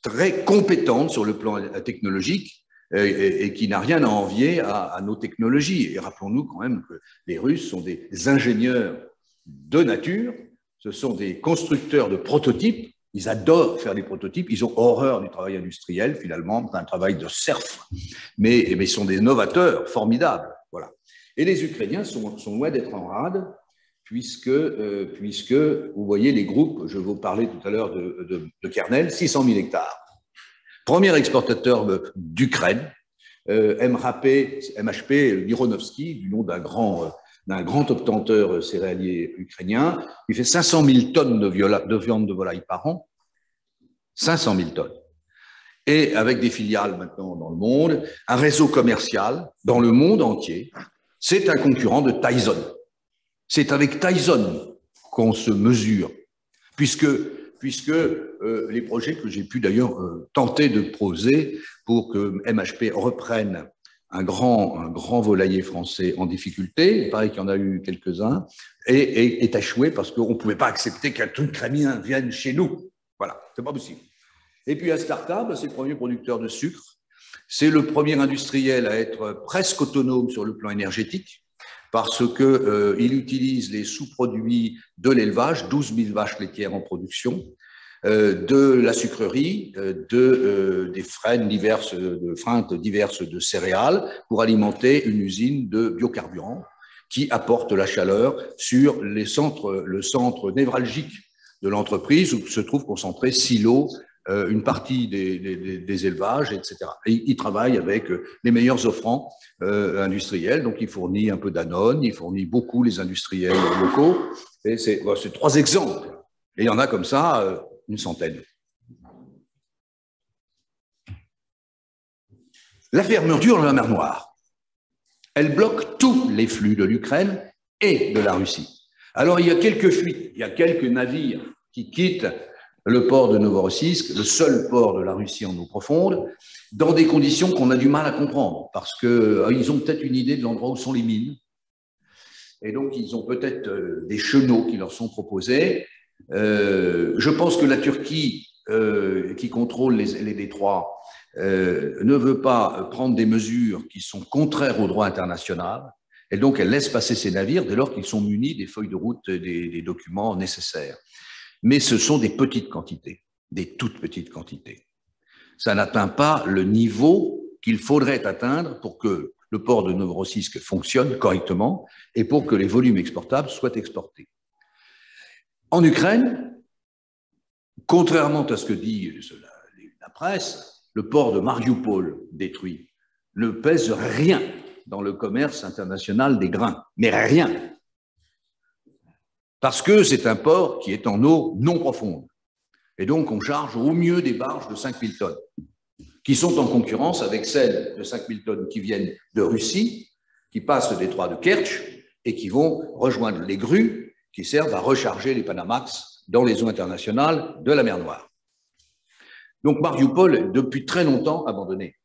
très compétente sur le plan technologique et qui n'a rien à envier à nos technologies. Et rappelons-nous quand même que les Russes sont des ingénieurs de nature, ce sont des constructeurs de prototypes. Ils adorent faire des prototypes, ils ont horreur du travail industriel, finalement, un travail de serf, mais ils sont des novateurs formidables. Voilà. Et les Ukrainiens sont loin d'être en rade, puisque vous voyez les groupes, je vous parlais tout à l'heure de Kernel, 600 000 hectares. Premier exportateur d'Ukraine, MHP Mironovski, du nom d'un grand obtenteur céréalier ukrainien, il fait 500 000 tonnes de viande de volaille par an, 500 000 tonnes. Et avec des filiales maintenant dans le monde, un réseau commercial dans le monde entier, c'est un concurrent de Tyson. C'est avec Tyson qu'on se mesure, puisque les projets que j'ai pu d'ailleurs tenter de poser pour que MHP reprenne un grand volailler français en difficulté, il paraît qu'il y en a eu quelques-uns, et est échoué parce qu'on ne pouvait pas accepter qu'un truc ukrainien vienne chez nous. Voilà, c'est pas possible. Et puis Astarta, c'est le premier producteur de sucre, c'est le premier industriel à être presque autonome sur le plan énergétique, parce qu'il utilise les sous-produits de l'élevage, 12 000 vaches laitières en production, de la sucrerie, des freintes diverses de céréales pour alimenter une usine de biocarburants qui apporte la chaleur sur le centre névralgique de l'entreprise où se trouvent concentrés silos, une partie des élevages, etc. Et il travaille avec les meilleurs offrants industriels, donc il fournit un peu Danone, il fournit beaucoup les industriels locaux, et c'est 3 exemples. Et il y en a comme ça une centaine. La fermeture de la mer Noire, elle bloque tous les flux de l'Ukraine et de la Russie. Alors, il y a quelques fuites, il y a quelques navires qui quittent le port de Novorossiysk, le seul port de la Russie en eau profonde, dans des conditions qu'on a du mal à comprendre, parce qu'ils ont peut-être une idée de l'endroit où sont les mines, et donc ils ont peut-être des chenaux qui leur sont proposés. Je pense que la Turquie, qui contrôle les détroits, ne veut pas prendre des mesures qui sont contraires au droit international, et donc elle laisse passer ces navires dès lors qu'ils sont munis des feuilles de route, des documents nécessaires. Mais ce sont des petites quantités, des toutes petites quantités. Ça n'atteint pas le niveau qu'il faudrait atteindre pour que le port de Novorossiysk fonctionne correctement et pour que les volumes exportables soient exportés. En Ukraine, contrairement à ce que dit la presse, le port de Mariupol détruit ne pèse rien dans le commerce international des grains, mais rien. Parce que c'est un port qui est en eau non profonde. Et donc, on charge au mieux des barges de 5000 tonnes, qui sont en concurrence avec celles de 5000 tonnes qui viennent de Russie, qui passent le détroit de Kertch et qui vont rejoindre les grues qui servent à recharger les Panamax dans les eaux internationales de la mer Noire. Donc, Mariupol est depuis très longtemps abandonné.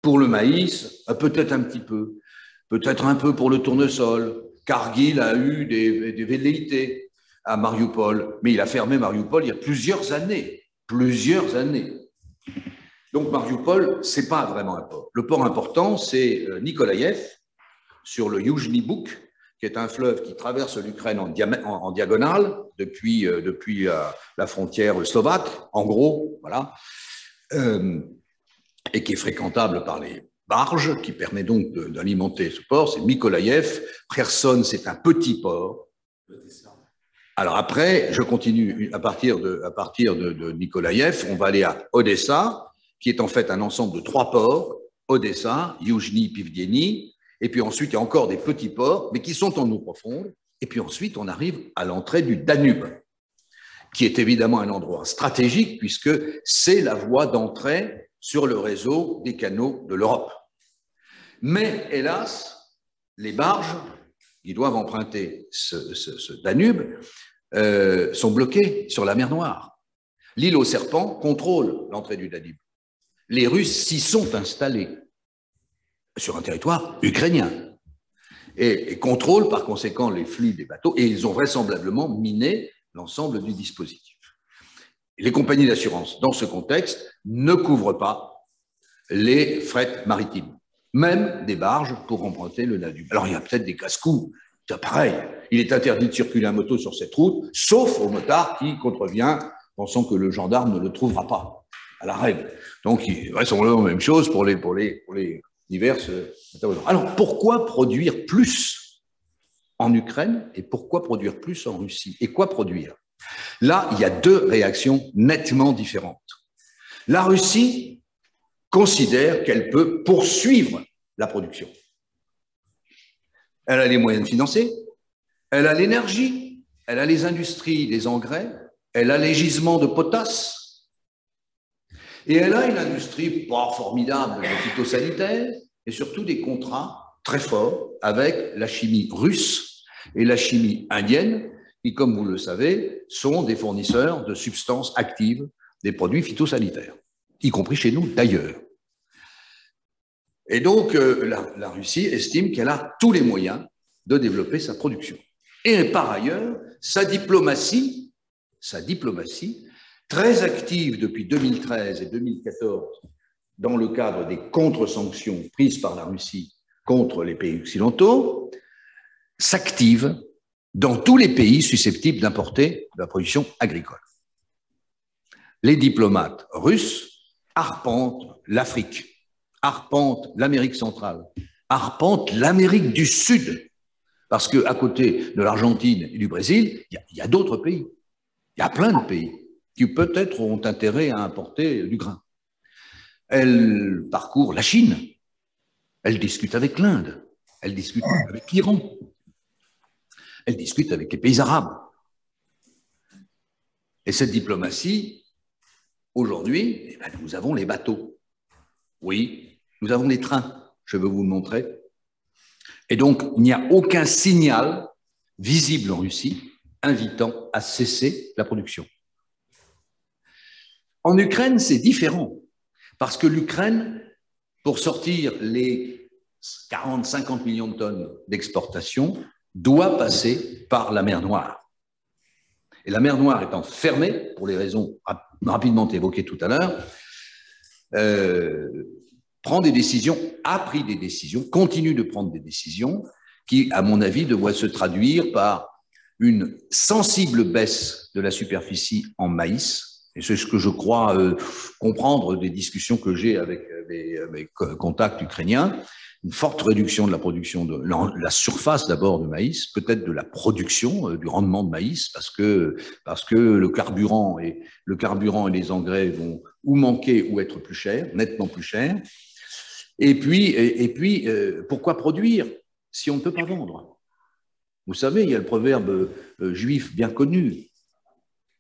Pour le maïs, peut-être un petit peu, peut-être un peu pour le tournesol. Cargill a eu des velléités à Mariupol, mais il a fermé Mariupol il y a plusieurs années. Donc Mariupol, ce n'est pas vraiment un port. Le port important, c'est Nikolaïev, sur le Youjny Buk, qui est un fleuve qui traverse l'Ukraine en diagonale depuis la frontière slovaque, en gros, voilà, et qui est fréquentable par les barges, qui permet donc d'alimenter ce port. C'est Mykolaïev. Kherson, c'est un petit port. Alors après, je continue à partir de Mykolaïev, on va aller à Odessa, qui est en fait un ensemble de 3 ports, Odessa, Youjny, Pivdieni, et puis ensuite il y a encore des petits ports, mais qui sont en eau profonde, et puis ensuite on arrive à l'entrée du Danube, qui est évidemment un endroit stratégique, puisque c'est la voie d'entrée sur le réseau des canaux de l'Europe. Mais hélas, les barges qui doivent emprunter ce Danube sont bloquées sur la mer Noire. L'île aux serpents contrôle l'entrée du Danube. Les Russes s'y sont installés sur un territoire ukrainien et contrôlent par conséquent les flux des bateaux, et ils ont vraisemblablement miné l'ensemble du dispositif. Les compagnies d'assurance, dans ce contexte, ne couvrent pas les frettes maritimes, même des barges pour emprunter le Danube. Alors, il y a peut-être des casse-coups. C'est pareil, il est interdit de circuler à moto sur cette route, sauf au motard qui contrevient, pensant que le gendarme ne le trouvera pas à la règle. Donc, il reste la même chose pour les diverses. Alors, pourquoi produire plus en Ukraine et pourquoi produire plus en Russie? Et quoi produire? Là, il y a 2 réactions nettement différentes. La Russie considère qu'elle peut poursuivre la production. Elle a les moyens de financer, elle a l'énergie, elle a les industries des engrais, elle a les gisements de potasse, et elle a une industrie pas formidable de phytosanitaire, et surtout des contrats très forts avec la chimie russe et la chimie indienne, qui, comme vous le savez, sont des fournisseurs de substances actives des produits phytosanitaires, y compris chez nous d'ailleurs. Et donc, la Russie estime qu'elle a tous les moyens de développer sa production. Et par ailleurs, sa diplomatie, très active depuis 2013 et 2014, dans le cadre des contre-sanctions prises par la Russie contre les pays occidentaux, s'active dans tous les pays susceptibles d'importer de la production agricole. Les diplomates russes arpentent l'Afrique, arpentent l'Amérique centrale, arpentent l'Amérique du Sud, parce qu'à côté de l'Argentine et du Brésil, il y a d'autres pays. Il y a plein de pays qui peut-être ont intérêt à importer du grain. Elle parcourt la Chine, elle discute avec l'Inde, elle discute avec l'Iran, elle discute avec les pays arabes. Et cette diplomatie, aujourd'hui, eh ben, nous avons les bateaux. Oui, nous avons les trains, je veux vous le montrer. Et donc, il n'y a aucun signal visible en Russie invitant à cesser la production. En Ukraine, c'est différent, parce que l'Ukraine, pour sortir les 40-50 millions de tonnes d'exportation, doit passer par la mer Noire. Et la mer Noire étant fermée, pour les raisons rapidement évoquées tout à l'heure, prend des décisions, a pris des décisions, continue de prendre des décisions qui, à mon avis, devraient se traduire par une sensible baisse de la superficie en maïs. Et c'est ce que je crois comprendre des discussions que j'ai avec mes contacts ukrainiens. Une forte réduction de la production de la surface d'abord de maïs, peut-être de la production, du rendement de maïs, parce que le carburant et les engrais vont ou manquer ou être plus chers, nettement plus chers. Et puis, pourquoi produire si on ne peut pas vendre? Vous savez, il y a le proverbe juif bien connu.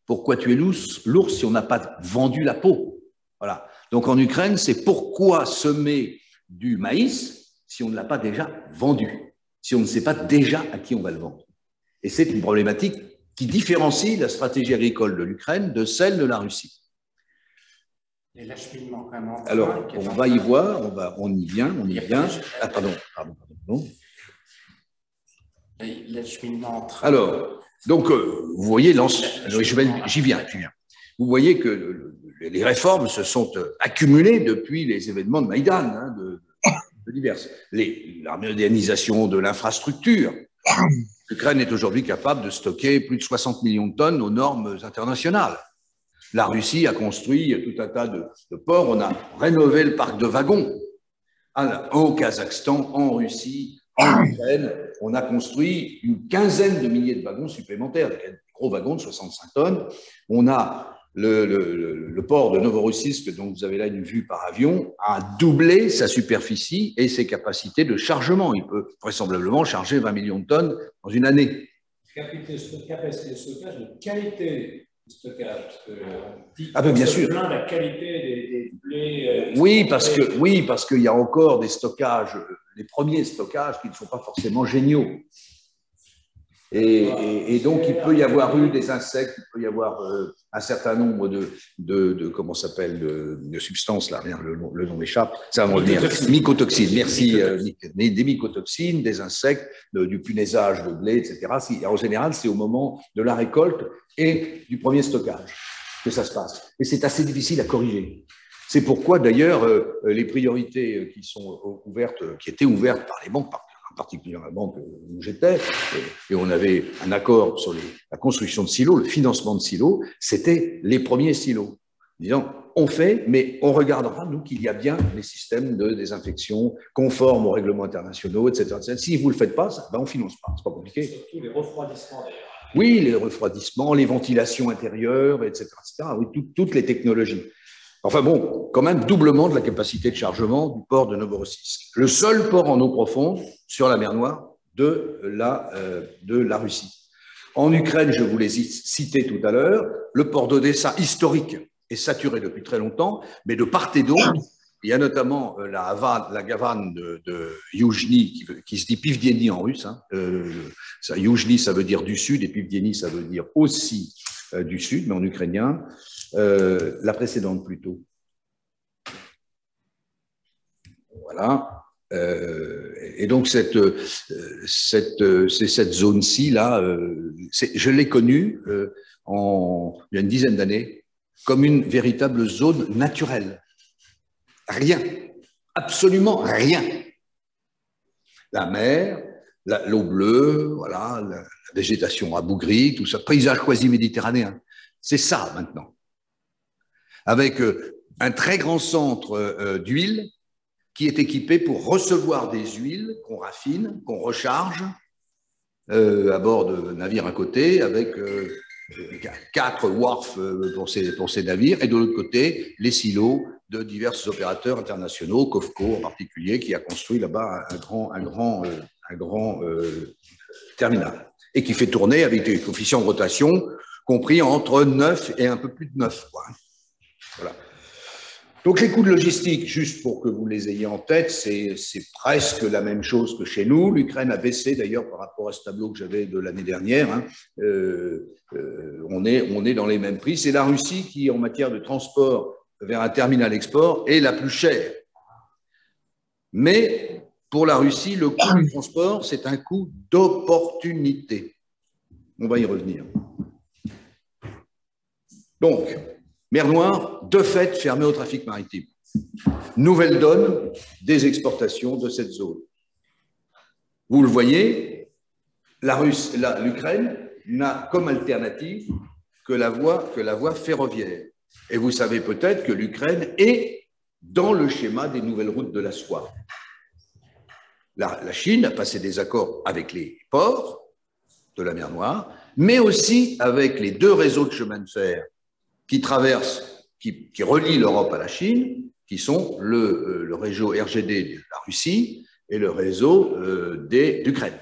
Pourquoi tuer l'ours si on n'a pas vendu la peau? Voilà. Donc en Ukraine, c'est pourquoi semer du maïs si on ne l'a pas déjà vendu, si on ne sait pas déjà à qui on va le vendre. Et c'est une problématique qui différencie la stratégie agricole de l'Ukraine de celle de la Russie. Et l'acheminement quand même. Alors, on va y voir, on y vient. Ah, pardon. L'acheminement en train. Alors, donc, vous voyez, j'y viens. Vous voyez que les réformes se sont accumulées depuis les événements de Maïdan, de diverses. La modernisation de l'infrastructure, L'Ukraine est aujourd'hui capable de stocker plus de 60 millions de tonnes aux normes internationales. La Russie a construit tout un tas de ports. On a rénové le parc de wagons au Kazakhstan, en Russie, en Ukraine. On a construit une quinzaine de milliers de wagons supplémentaires, des gros wagons de 65 tonnes. On a le port de Novorossiysk, dont vous avez là une vue par avion, a doublé sa superficie et ses capacités de chargement. Il peut vraisemblablement charger 20 millions de tonnes dans une année. Capacité de stockage, de qualité de stockage. Ah ben bien sûr. De la qualité des blés. Oui, parce qu'il y a encore des stockages, les premiers stockages qui ne sont pas forcément géniaux. Et donc, il peut y avoir eu des insectes, il peut y avoir un certain nombre comment s'appelle, de substances, là, le nom m'échappe, ça va revenir. Mycotoxines, merci, des mycotoxines, des insectes, du punaisage de blé, etc. En général, c'est au moment de la récolte et du premier stockage que ça se passe. Et c'est assez difficile à corriger. C'est pourquoi, d'ailleurs, les priorités qui sont ouvertes, qui étaient ouvertes par les banques, en particulier dans la banque où j'étais, et on avait un accord sur la construction de silos, le financement de silos, c'était les premiers silos. Disant, on fait, mais on regardera, nous, qu'il y a bien des systèmes de désinfection conformes aux règlements internationaux, etc. Si vous ne le faites pas, ben on ne finance pas, c'est pas compliqué. Surtout les refroidissements, d'ailleurs. Oui, les refroidissements, les ventilations intérieures, etc. Oui, toutes les technologies. Enfin bon, quand même doublement de la capacité de chargement du port de Novorossiysk. Le seul port en eau profonde sur la mer Noire de la Russie. En Ukraine, je vous l'ai cité tout à l'heure, le port d'Odessa historique est saturé depuis très longtemps, mais de part et d'autre, il y a notamment la gavane de Youjny, qui se dit Pivdieny en russe. Youjny, ça veut dire du sud, et Pivdieny, ça veut dire aussi du sud, mais en ukrainien. La précédente plutôt. Voilà. Et donc cette zone-ci là, je l'ai connue il y a une dizaine d'années comme une véritable zone naturelle. Rien, absolument rien. La mer, l'eau bleue, voilà, la végétation rabougrie, tout ça, paysage quasi méditerranéen. C'est ça maintenant. Avec un très grand centre d'huile qui est équipé pour recevoir des huiles qu'on raffine, qu'on recharge à bord de navires à côté, avec 4 wharfs pour ces navires, et de l'autre côté, les silos de divers opérateurs internationaux, COFCO en particulier, qui a construit là-bas un grand terminal, et qui fait tourner avec des coefficients de rotation compris entre 9 et un peu plus de 9. Quoi. Voilà. Donc les coûts de logistique, juste pour que vous les ayez en tête, c'est presque la même chose que chez nous. L'Ukraine a baissé d'ailleurs par rapport à ce tableau que j'avais de l'année dernière. On est dans les mêmes prix. C'est la Russie qui, en matière de transport vers un terminal export, est la plus chère. Mais pour la Russie, le coût du transport, c'est un coût d'opportunité. On va y revenir. Donc, mer Noire, de fait, fermée au trafic maritime. Nouvelle donne des exportations de cette zone. Vous le voyez, l'Ukraine n'a comme alternative que la voie ferroviaire. Et vous savez peut-être que l'Ukraine est dans le schéma des nouvelles routes de la soie. La Chine a passé des accords avec les ports de la mer Noire, mais aussi avec les 2 réseaux de chemin de fer qui relient l'Europe à la Chine, qui sont le réseau RGD de la Russie et le réseau d'Ukraine.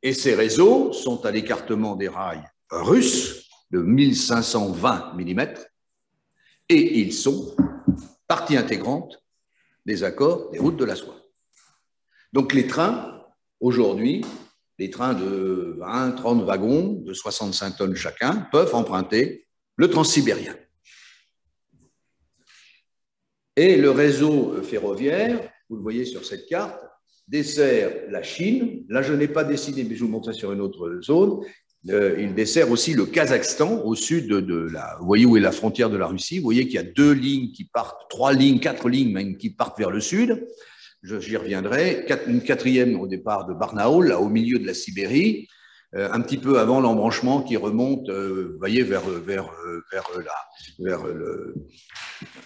Et ces réseaux sont à l'écartement des rails russes de 1520 mm, et ils sont partie intégrante des accords des routes de la soie. Donc les trains, aujourd'hui, les trains de 20-30 wagons de 65 tonnes chacun peuvent emprunter le transsibérien. Et le réseau ferroviaire, vous le voyez sur cette carte, dessert la Chine. Là, je n'ai pas dessiné, mais je vous montre ça sur une autre zone. Il dessert aussi le Kazakhstan au sud de la... Vous voyez où est la frontière de la Russie. Vous voyez qu'il y a 2 lignes qui partent, 3 lignes, 4 lignes même qui partent vers le sud. j'y reviendrai, une quatrième au départ de Barnaul, là, au milieu de la Sibérie, un petit peu avant l'embranchement qui remonte, vous voyez, vers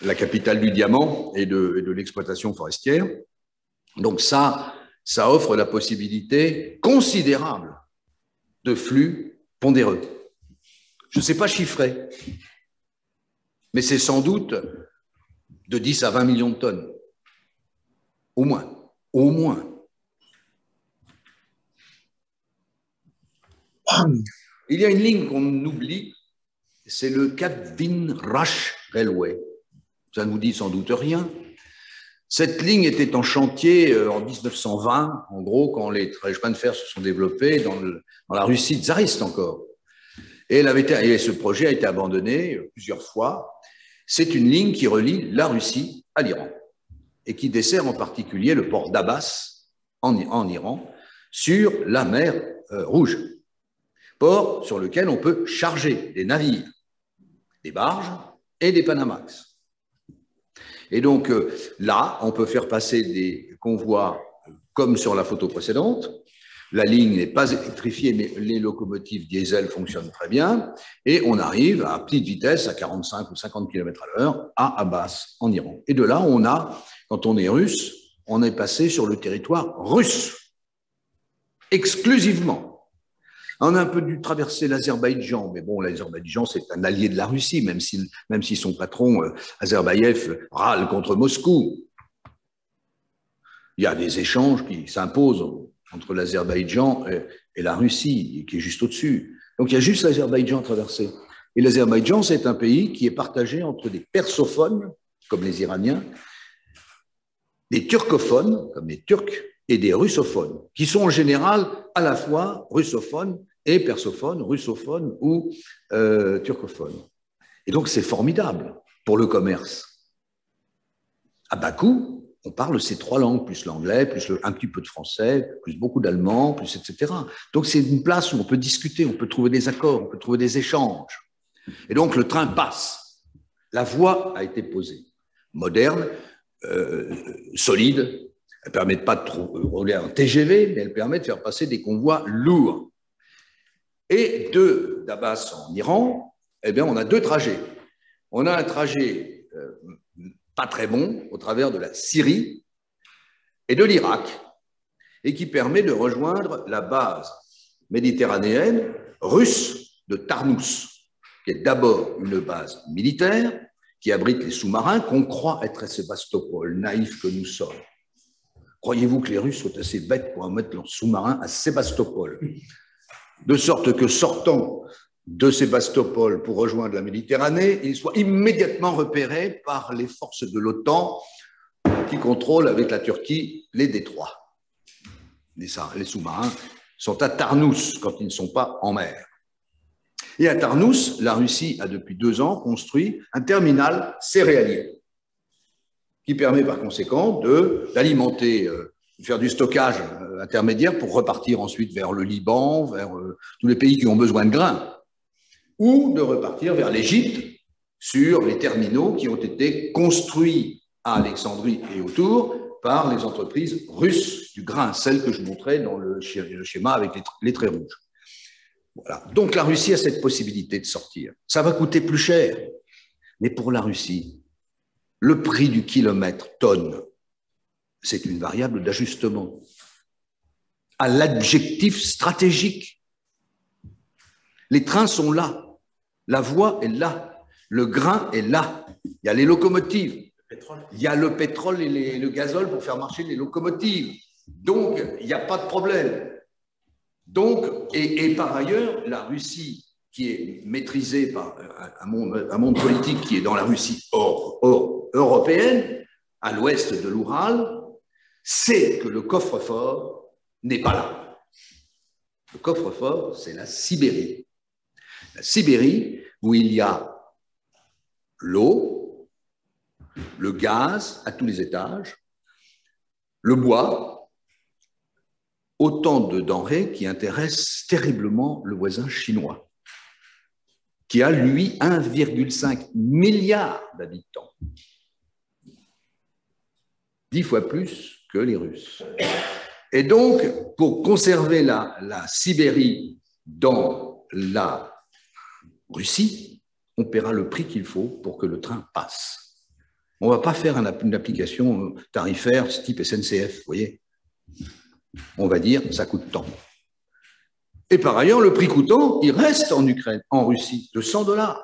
la capitale du diamant et de l'exploitation forestière. Donc ça offre la possibilité considérable de flux pondéreux. Je ne sais pas chiffrer, mais c'est sans doute de 10 à 20 millions de tonnes. Au moins. Au moins. Il y a une ligne qu'on oublie, c'est le Katyn-Rush Railway. Ça ne vous dit sans doute rien. Cette ligne était en chantier en 1920, en gros, quand les chemins de fer se sont développés dans la Russie tsariste encore. Et ce projet a été abandonné plusieurs fois. C'est une ligne qui relie la Russie à l'Iran et qui dessert en particulier le port d'Abbas en Iran sur la mer Rouge. Port sur lequel on peut charger des navires, des barges et des Panamax. Et donc là, on peut faire passer des convois comme sur la photo précédente. La ligne n'est pas électrifiée, mais les locomotives diesel fonctionnent très bien. Et on arrive à petite vitesse, à 45 ou 50 km/h, à Abbas, en Iran. Et de là, quand on est russe, on est passé sur le territoire russe, exclusivement. On a un peu dû traverser l'Azerbaïdjan, mais bon, l'Azerbaïdjan, c'est un allié de la Russie, même si son patron, Azerbaïev, râle contre Moscou. Il y a des échanges qui s'imposent entre l'Azerbaïdjan et la Russie, qui est juste au-dessus. Donc, il y a juste l'Azerbaïdjan à traverser. Et l'Azerbaïdjan, c'est un pays qui est partagé entre des persophones, comme les Iraniens, des turcophones, comme les Turcs, et des russophones, qui sont en général à la fois russophones et persophones, russophones ou turcophones. Et donc, c'est formidable pour le commerce. À Bakou, on parle ces trois langues, plus l'anglais, plus un petit peu de français, plus beaucoup d'allemand, plus etc. Donc, c'est une place où on peut discuter, on peut trouver des accords, on peut trouver des échanges. Et donc, le train passe. La voie a été posée. Moderne, solide. Elle ne permet pas de rouler en TGV, mais elle permet de faire passer des convois lourds. Et d'Abbas en Iran, eh bien, on a deux trajets. On a un trajet pas très bon au travers de la Syrie et de l'Irak, et qui permet de rejoindre la base méditerranéenne russe de Tarnous, qui est d'abord une base militaire qui abrite les sous-marins qu'on croit être à Sébastopol, naïfs que nous sommes. Croyez-vous que les Russes sont assez bêtes pour mettre leurs sous-marins à Sébastopol? De sorte que sortant de Sébastopol pour rejoindre la Méditerranée, ils soient immédiatement repérés par les forces de l'OTAN qui contrôlent avec la Turquie les détroits. Les sous-marins sont à Tarnous quand ils ne sont pas en mer. Et à Tarnous, la Russie a depuis 2 ans construit un terminal céréalier qui permet par conséquent d'alimenter, de faire du stockage intermédiaire pour repartir ensuite vers le Liban, vers tous les pays qui ont besoin de grains, ou de repartir vers l'Égypte sur les terminaux qui ont été construits à Alexandrie et autour par les entreprises russes du grain, celles que je montrais dans le schéma avec les traits rouges. Voilà. Donc la Russie a cette possibilité de sortir. Ça va coûter plus cher, mais pour la Russie, le prix du kilomètre-tonne, c'est une variable d'ajustement à l'objectif stratégique. Les trains sont là, la voie est là, le grain est là, il y a les locomotives, il y a le pétrole et le gazole pour faire marcher les locomotives. Donc, il n'y a pas de problème. Donc, et par ailleurs, la Russie, qui est maîtrisée par un monde politique qui est dans la Russie européenne, à l'ouest de l'Oural, sait que le coffre-fort n'est pas là. Le coffre-fort, c'est la Sibérie. La Sibérie, où il y a l'eau, le gaz à tous les étages, le bois, autant de denrées qui intéressent terriblement le voisin chinois, qui a, lui, 1,5 milliard d'habitants. 10 fois plus que les Russes. Et donc, pour conserver la Sibérie dans la Russie, on paiera le prix qu'il faut pour que le train passe. On ne va pas faire une application tarifaire type SNCF, vous voyez. On va dire, ça coûte tant. Et par ailleurs, le prix coûtant, il reste en Ukraine, en Russie, de 100 $.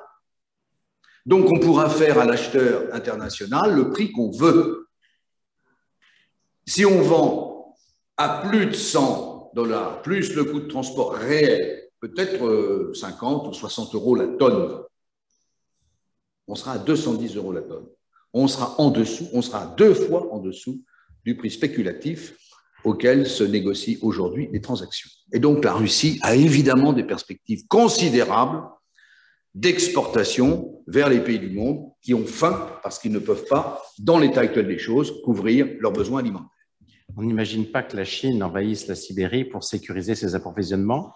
Donc, on pourra faire à l'acheteur international le prix qu'on veut. Si on vend à plus de 100 $, plus le coût de transport réel, peut-être 50 ou 60 € la tonne, on sera à 210 € la tonne. On sera en dessous, on sera 2 fois en dessous du prix spéculatif auquel se négocient aujourd'hui les transactions. Et donc la Russie a évidemment des perspectives considérables d'exportation vers les pays du monde qui ont faim parce qu'ils ne peuvent pas, dans l'état actuel des choses, couvrir leurs besoins alimentaires. On n'imagine pas que la Chine envahisse la Sibérie pour sécuriser ses approvisionnements?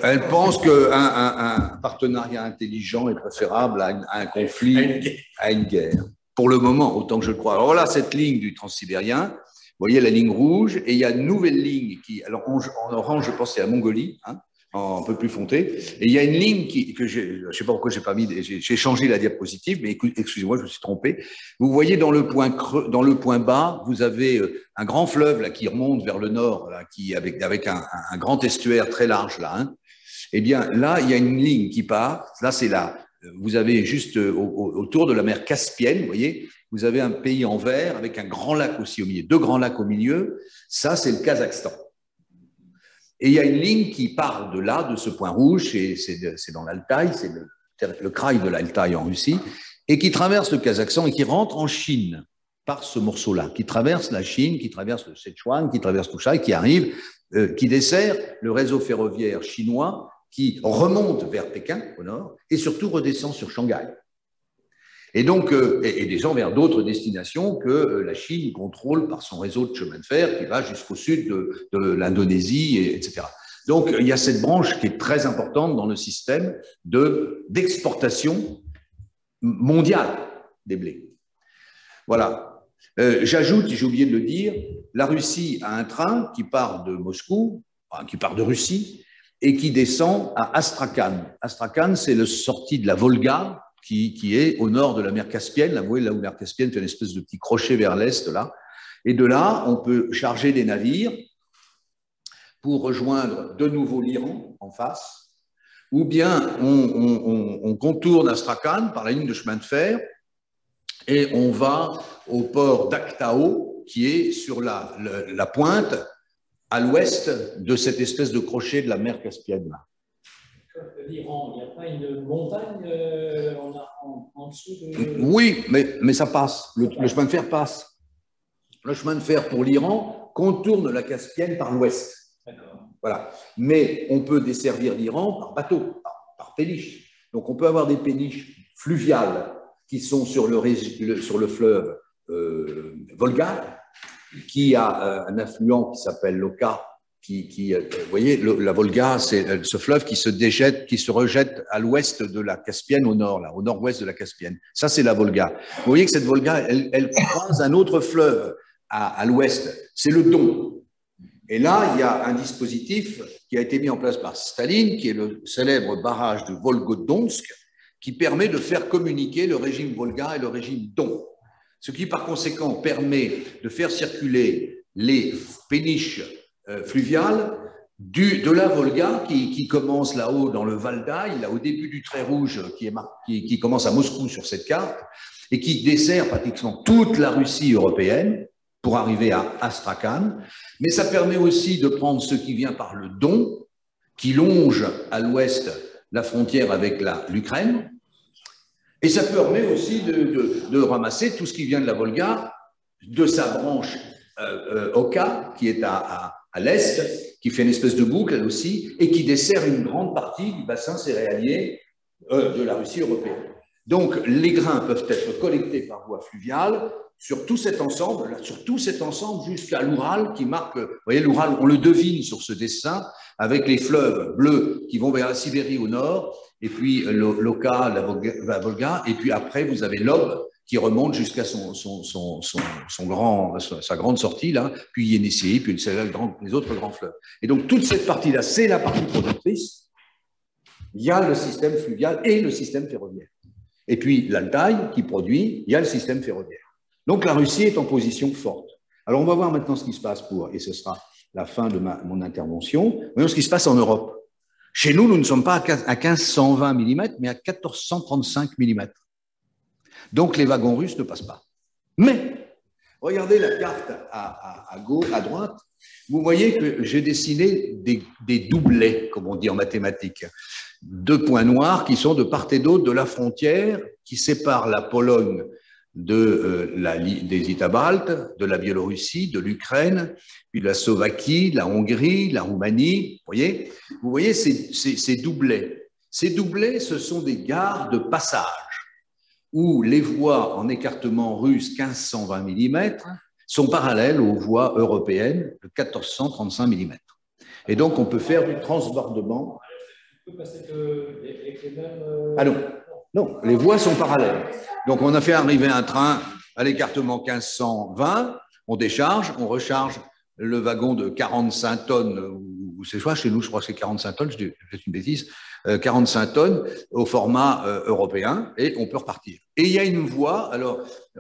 Elle pense qu'un partenariat intelligent est préférable à un conflit, à une guerre. Pour le moment, autant que je le crois. Alors voilà cette ligne du transsibérien. Vous voyez la ligne rouge, et il y a une nouvelle ligne qui, alors en orange, je pense c'est la Mongolie, hein, un peu plus foncée. Et il y a une ligne que je ne sais pas pourquoi j'ai pas mis, j'ai changé la diapositive, mais excusez-moi, je me suis trompé. Vous voyez dans le point creux, dans le point bas, vous avez un grand fleuve là qui remonte vers le nord, là, qui avec un grand estuaire très large là. Hein. Eh bien là, il y a une ligne qui part. Là, c'est là. Vous avez juste autour de la mer Caspienne, vous voyez. Vous avez un pays en vert avec un grand lac aussi au milieu, 2 grands lacs au milieu. Ça, c'est le Kazakhstan. Et il y a une ligne qui part de là, de ce point rouge, et c'est dans l'Altaï, c'est le kraï de l'Altaï en Russie, et qui traverse le Kazakhstan et qui rentre en Chine par ce morceau-là, qui traverse la Chine, qui traverse le Sichuan, qui traverse tout ça, et qui arrive, qui dessert le réseau ferroviaire chinois, qui remonte vers Pékin, au nord, et surtout redescend sur Shanghai. Et donc, et descend vers d'autres destinations que la Chine contrôle par son réseau de chemin de fer qui va jusqu'au sud de l'Indonésie, etc. Donc, il y a cette branche qui est très importante dans le système d'exportation mondiale des blés. Voilà. J'ajoute, j'ai oublié de le dire, la Russie a un train qui part de Moscou, enfin, qui part de Russie, et qui descend à Astrakhan. Astrakhan, c'est la sortie de la Volga, qui est au nord de la mer Caspienne, là, vous voyez, là où la mer Caspienne fait une espèce de petit crochet vers l'est, là. Et de là, on peut charger des navires pour rejoindre de nouveau l'Iran en face, ou bien on contourne Astrakhan par la ligne de chemin de fer et on va au port d'Aktao, qui est sur la pointe à l'ouest de cette espèce de crochet de la mer Caspienne, là. L'Iran, il n'y a pas une montagne en dessous de... Oui, mais ça passe. Le chemin de fer passe. Le chemin de fer pour l'Iran contourne la Caspienne par l'ouest. Voilà. Mais on peut desservir l'Iran par bateau, par péniche. Donc on peut avoir des péniches fluviales qui sont sur le fleuve Volga, qui a un affluent qui s'appelle l'Oka. Vous voyez, la Volga, c'est ce fleuve qui se rejette à l'ouest de la Caspienne, au nord, là, au nord-ouest de la Caspienne. Ça, c'est la Volga. Vous voyez que cette Volga, elle croise un autre fleuve à l'ouest, c'est le Don. Et là, il y a un dispositif qui a été mis en place par Staline, qui est le célèbre barrage de Volgodonsk, qui permet de faire communiquer le régime Volga et le régime Don. Ce qui, par conséquent, permet de faire circuler les péniches fluviale de la Volga qui commence là-haut dans le Valdai, là au début du trait rouge qui commence à Moscou sur cette carte et qui dessert pratiquement toute la Russie européenne pour arriver à Astrakhan. Mais ça permet aussi de prendre ce qui vient par le Don, qui longe à l'ouest la frontière avec l'Ukraine. Et ça permet aussi de ramasser tout ce qui vient de la Volga, de sa branche Oka, qui est à l'est, qui fait une espèce de boucle elle aussi, et qui dessert une grande partie du bassin céréalier de la Russie européenne. Donc, les grains peuvent être collectés par voie fluviale sur tout cet ensemble, jusqu'à l'Oural, qui marque, vous voyez, l'Oural, on le devine sur ce dessin, avec les fleuves bleus qui vont vers la Sibérie au nord, et puis l'Oka, la Volga, et puis après, vous avez l'Ob, qui remonte jusqu'à sa grande sortie, là, puis Yenisei, puis les autres grands fleuves. Et donc, toute cette partie-là, c'est la partie productrice. Il y a le système fluvial et le système ferroviaire. Et puis, l'Altaï qui produit, il y a le système ferroviaire. Donc, la Russie est en position forte. Alors, on va voir maintenant ce qui se passe et ce sera la fin de mon intervention, voyons ce qui se passe en Europe. Chez nous, nous ne sommes pas à 1520 mm, mais à 1435 mm. Donc, les wagons russes ne passent pas. Mais, regardez la carte à gauche, à droite, vous voyez que j'ai dessiné des doublets, comme on dit en mathématiques. 2 points noirs qui sont de part et d'autre de la frontière qui sépare la Pologne des États baltes, de la Biélorussie, de l'Ukraine, puis de la Slovaquie, de la Hongrie, la Roumanie. Vous voyez ces doublets. Ces doublets, ce sont des gares de passage où les voies en écartement russe 1520 mm sont parallèles aux voies européennes de 1435 mm. Et donc, on peut faire du transbordement. On peut passer avec les mêmes… Ah non, non, les voies sont parallèles. Donc, on a fait arriver un train à l'écartement 1520, on décharge, on recharge le wagon de 45 tonnes, ou c'est soit chez nous, je crois que c'est 45 tonnes, je dis une bêtise, 45 tonnes au format européen, et on peut repartir. Et il y a une voie, alors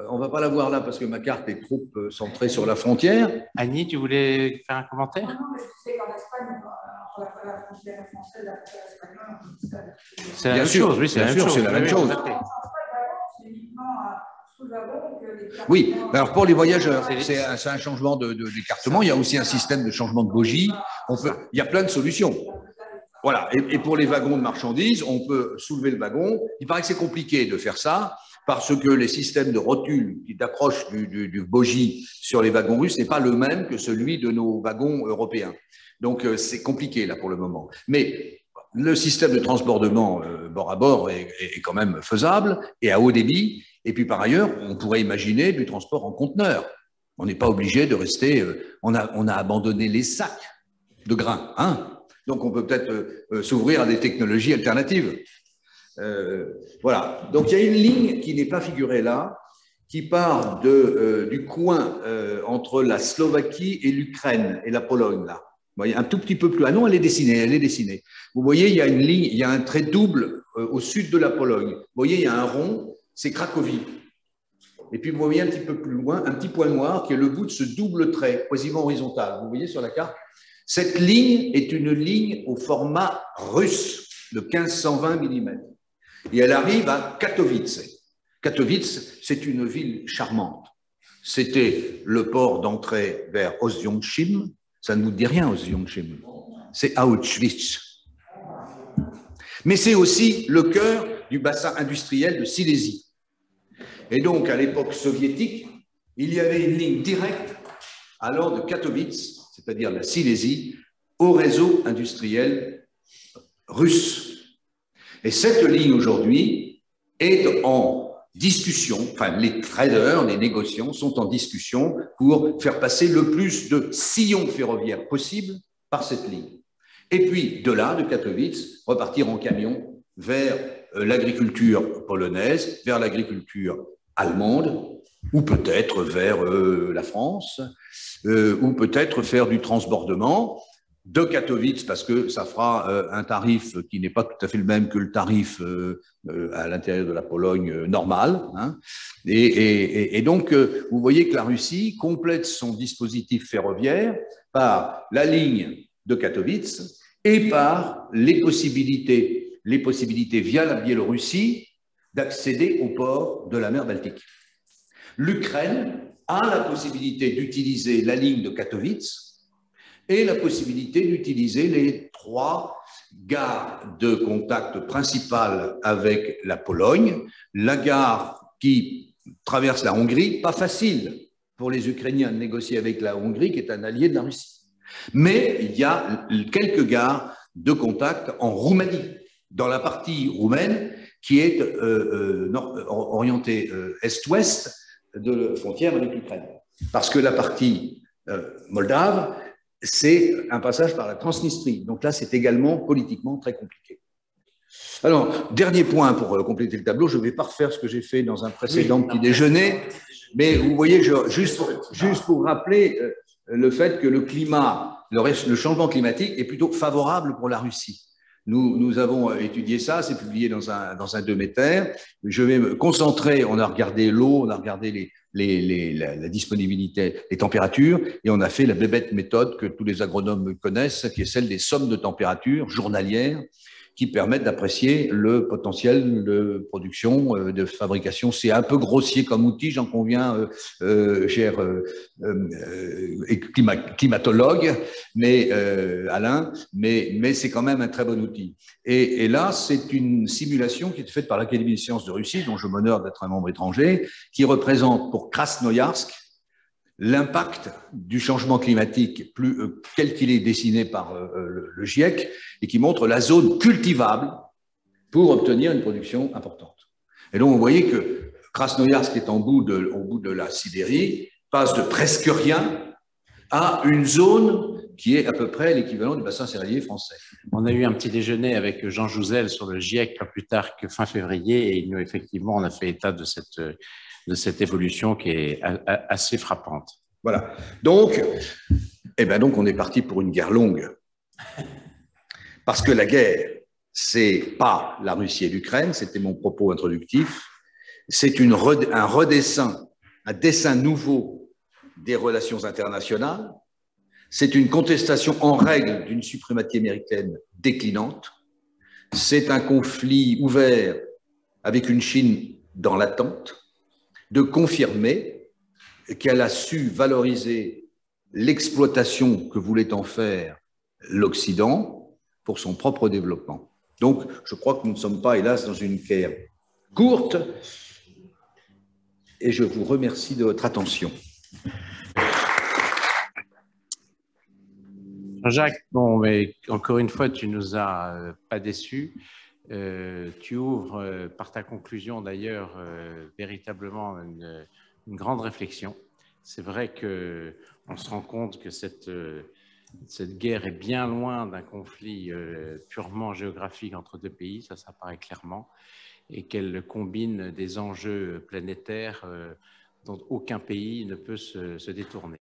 on ne va pas la voir là parce que ma carte est trop centrée sur la frontière. Annie, tu voulais faire un commentaire? Non, mais je sais qu'en Espagne, entre la frontière française et la frontière espagnole, c'est la même chose, oui, c'est la même chose. C'est la même chose. c'est uniquement sous le wagon que les… Oui, alors pour les voyageurs, c'est un changement d'écartement. Il y a aussi un système de changement de bogie. Il y a plein de solutions. Voilà. Et pour les wagons de marchandises, on peut soulever le wagon. Il paraît que c'est compliqué de faire ça parce que les systèmes de rotule d'approche du bogie sur les wagons russes n'est pas le même que celui de nos wagons européens. Donc, c'est compliqué là pour le moment. Mais le système de transbordement bord à bord est quand même faisable et à haut débit. Et puis, par ailleurs, on pourrait imaginer du transport en conteneur. On n'est pas obligé de rester… on a abandonné les sacs de grains, hein. Donc, on peut peut-être s'ouvrir à des technologies alternatives. Voilà. Donc, il y a une ligne qui n'est pas figurée là, qui part du coin entre la Slovaquie et l'Ukraine et la Pologne, là. Vous voyez, un tout petit peu plus… Ah non, elle est dessinée. Vous voyez, il y a une ligne, il y a un trait double au sud de la Pologne. Vous voyez, il y a un rond, c'est Cracovie. Et puis, vous voyez un petit peu plus loin, un petit point noir qui est le bout de ce double trait, quasiment horizontal. Vous voyez sur la carte? Cette ligne est une ligne au format russe de 1520 mm. Et elle arrive à Katowice. Katowice, c'est une ville charmante. C'était le port d'entrée vers Oswiecim. Ça ne vous dit rien, Oswiecim. C'est Auschwitz. Mais c'est aussi le cœur du bassin industriel de Silésie. Et donc, à l'époque soviétique, il y avait une ligne directe allant de Katowice, c'est-à-dire la Silésie, au réseau industriel russe. Et cette ligne aujourd'hui est en discussion, enfin les traders, les négociants sont en discussion pour faire passer le plus de sillons ferroviaires possible par cette ligne. Et puis de là, de Katowice, repartir en camion vers l'agriculture polonaise, vers l'agriculture allemande, ou peut-être vers la France, ou peut-être faire du transbordement de Katowice, parce que ça fera un tarif qui n'est pas tout à fait le même que le tarif à l'intérieur de la Pologne normale. Hein. Et donc, vous voyez que la Russie complète son dispositif ferroviaire par la ligne de Katowice et par les possibilités via la Biélorussie d'accéder au port de la mer Baltique. L'Ukraine a la possibilité d'utiliser la ligne de Katowice et la possibilité d'utiliser les 3 gares de contact principales avec la Pologne. La gare qui traverse la Hongrie, pas facile pour les Ukrainiens de négocier avec la Hongrie, qui est un allié de la Russie. Mais il y a quelques gares de contact en Roumanie, dans la partie roumaine qui est orientée est-ouest de la frontière avec l'Ukraine. Parce que la partie moldave, c'est un passage par la Transnistrie. Donc là, c'est également politiquement très compliqué. Alors, dernier point pour compléter le tableau, je ne vais pas refaire ce que j'ai fait dans un précédent petit déjeuner, mais vous voyez, juste pour rappeler le fait que le climat, le changement climatique est plutôt favorable pour la Russie. Nous avons étudié ça, c'est publié dans un Demeter. Je vais me concentrer, on a regardé l'eau, on a regardé la disponibilité, les températures, et on a fait la bébête méthode que tous les agronomes connaissent, qui est celle des sommes de température journalières qui permettent d'apprécier le potentiel de production, de fabrication. C'est un peu grossier comme outil, j'en conviens, cher climatologue, mais Alain, mais c'est quand même un très bon outil. Et là, c'est une simulation qui est faite par l'Académie des sciences de Russie, dont je m'honore d'être un membre étranger, qui représente pour Krasnoïarsk l'impact du changement climatique tel qu'il est dessiné par le GIEC et qui montre la zone cultivable pour obtenir une production importante. Et donc, vous voyez que Krasnoïarsk, qui est au bout de la Sibérie, passe de presque rien à une zone qui est à peu près l'équivalent du bassin céréalier français. On a eu un petit déjeuner avec Jean Jouzel sur le GIEC pas plus tard que fin février et nous, effectivement, on a fait état de cette évolution qui est assez frappante. Voilà. Donc, on est parti pour une guerre longue. Parce que la guerre, c'est pas la Russie et l'Ukraine, c'était mon propos introductif, c'est un dessin nouveau des relations internationales, c'est une contestation en règle d'une suprématie américaine déclinante, c'est un conflit ouvert avec une Chine dans l'attente, de confirmer qu'elle a su valoriser l'exploitation que voulait en faire l'Occident pour son propre développement. Donc, je crois que nous ne sommes pas, hélas, dans une guerre courte, et je vous remercie de votre attention. Jacques, bon, mais encore une fois, tu nous as pas déçus. Tu ouvres par ta conclusion d'ailleurs véritablement une grande réflexion. C'est vrai qu'on se rend compte que cette guerre est bien loin d'un conflit purement géographique entre deux pays, ça paraît clairement, et qu'elle combine des enjeux planétaires dont aucun pays ne peut se détourner.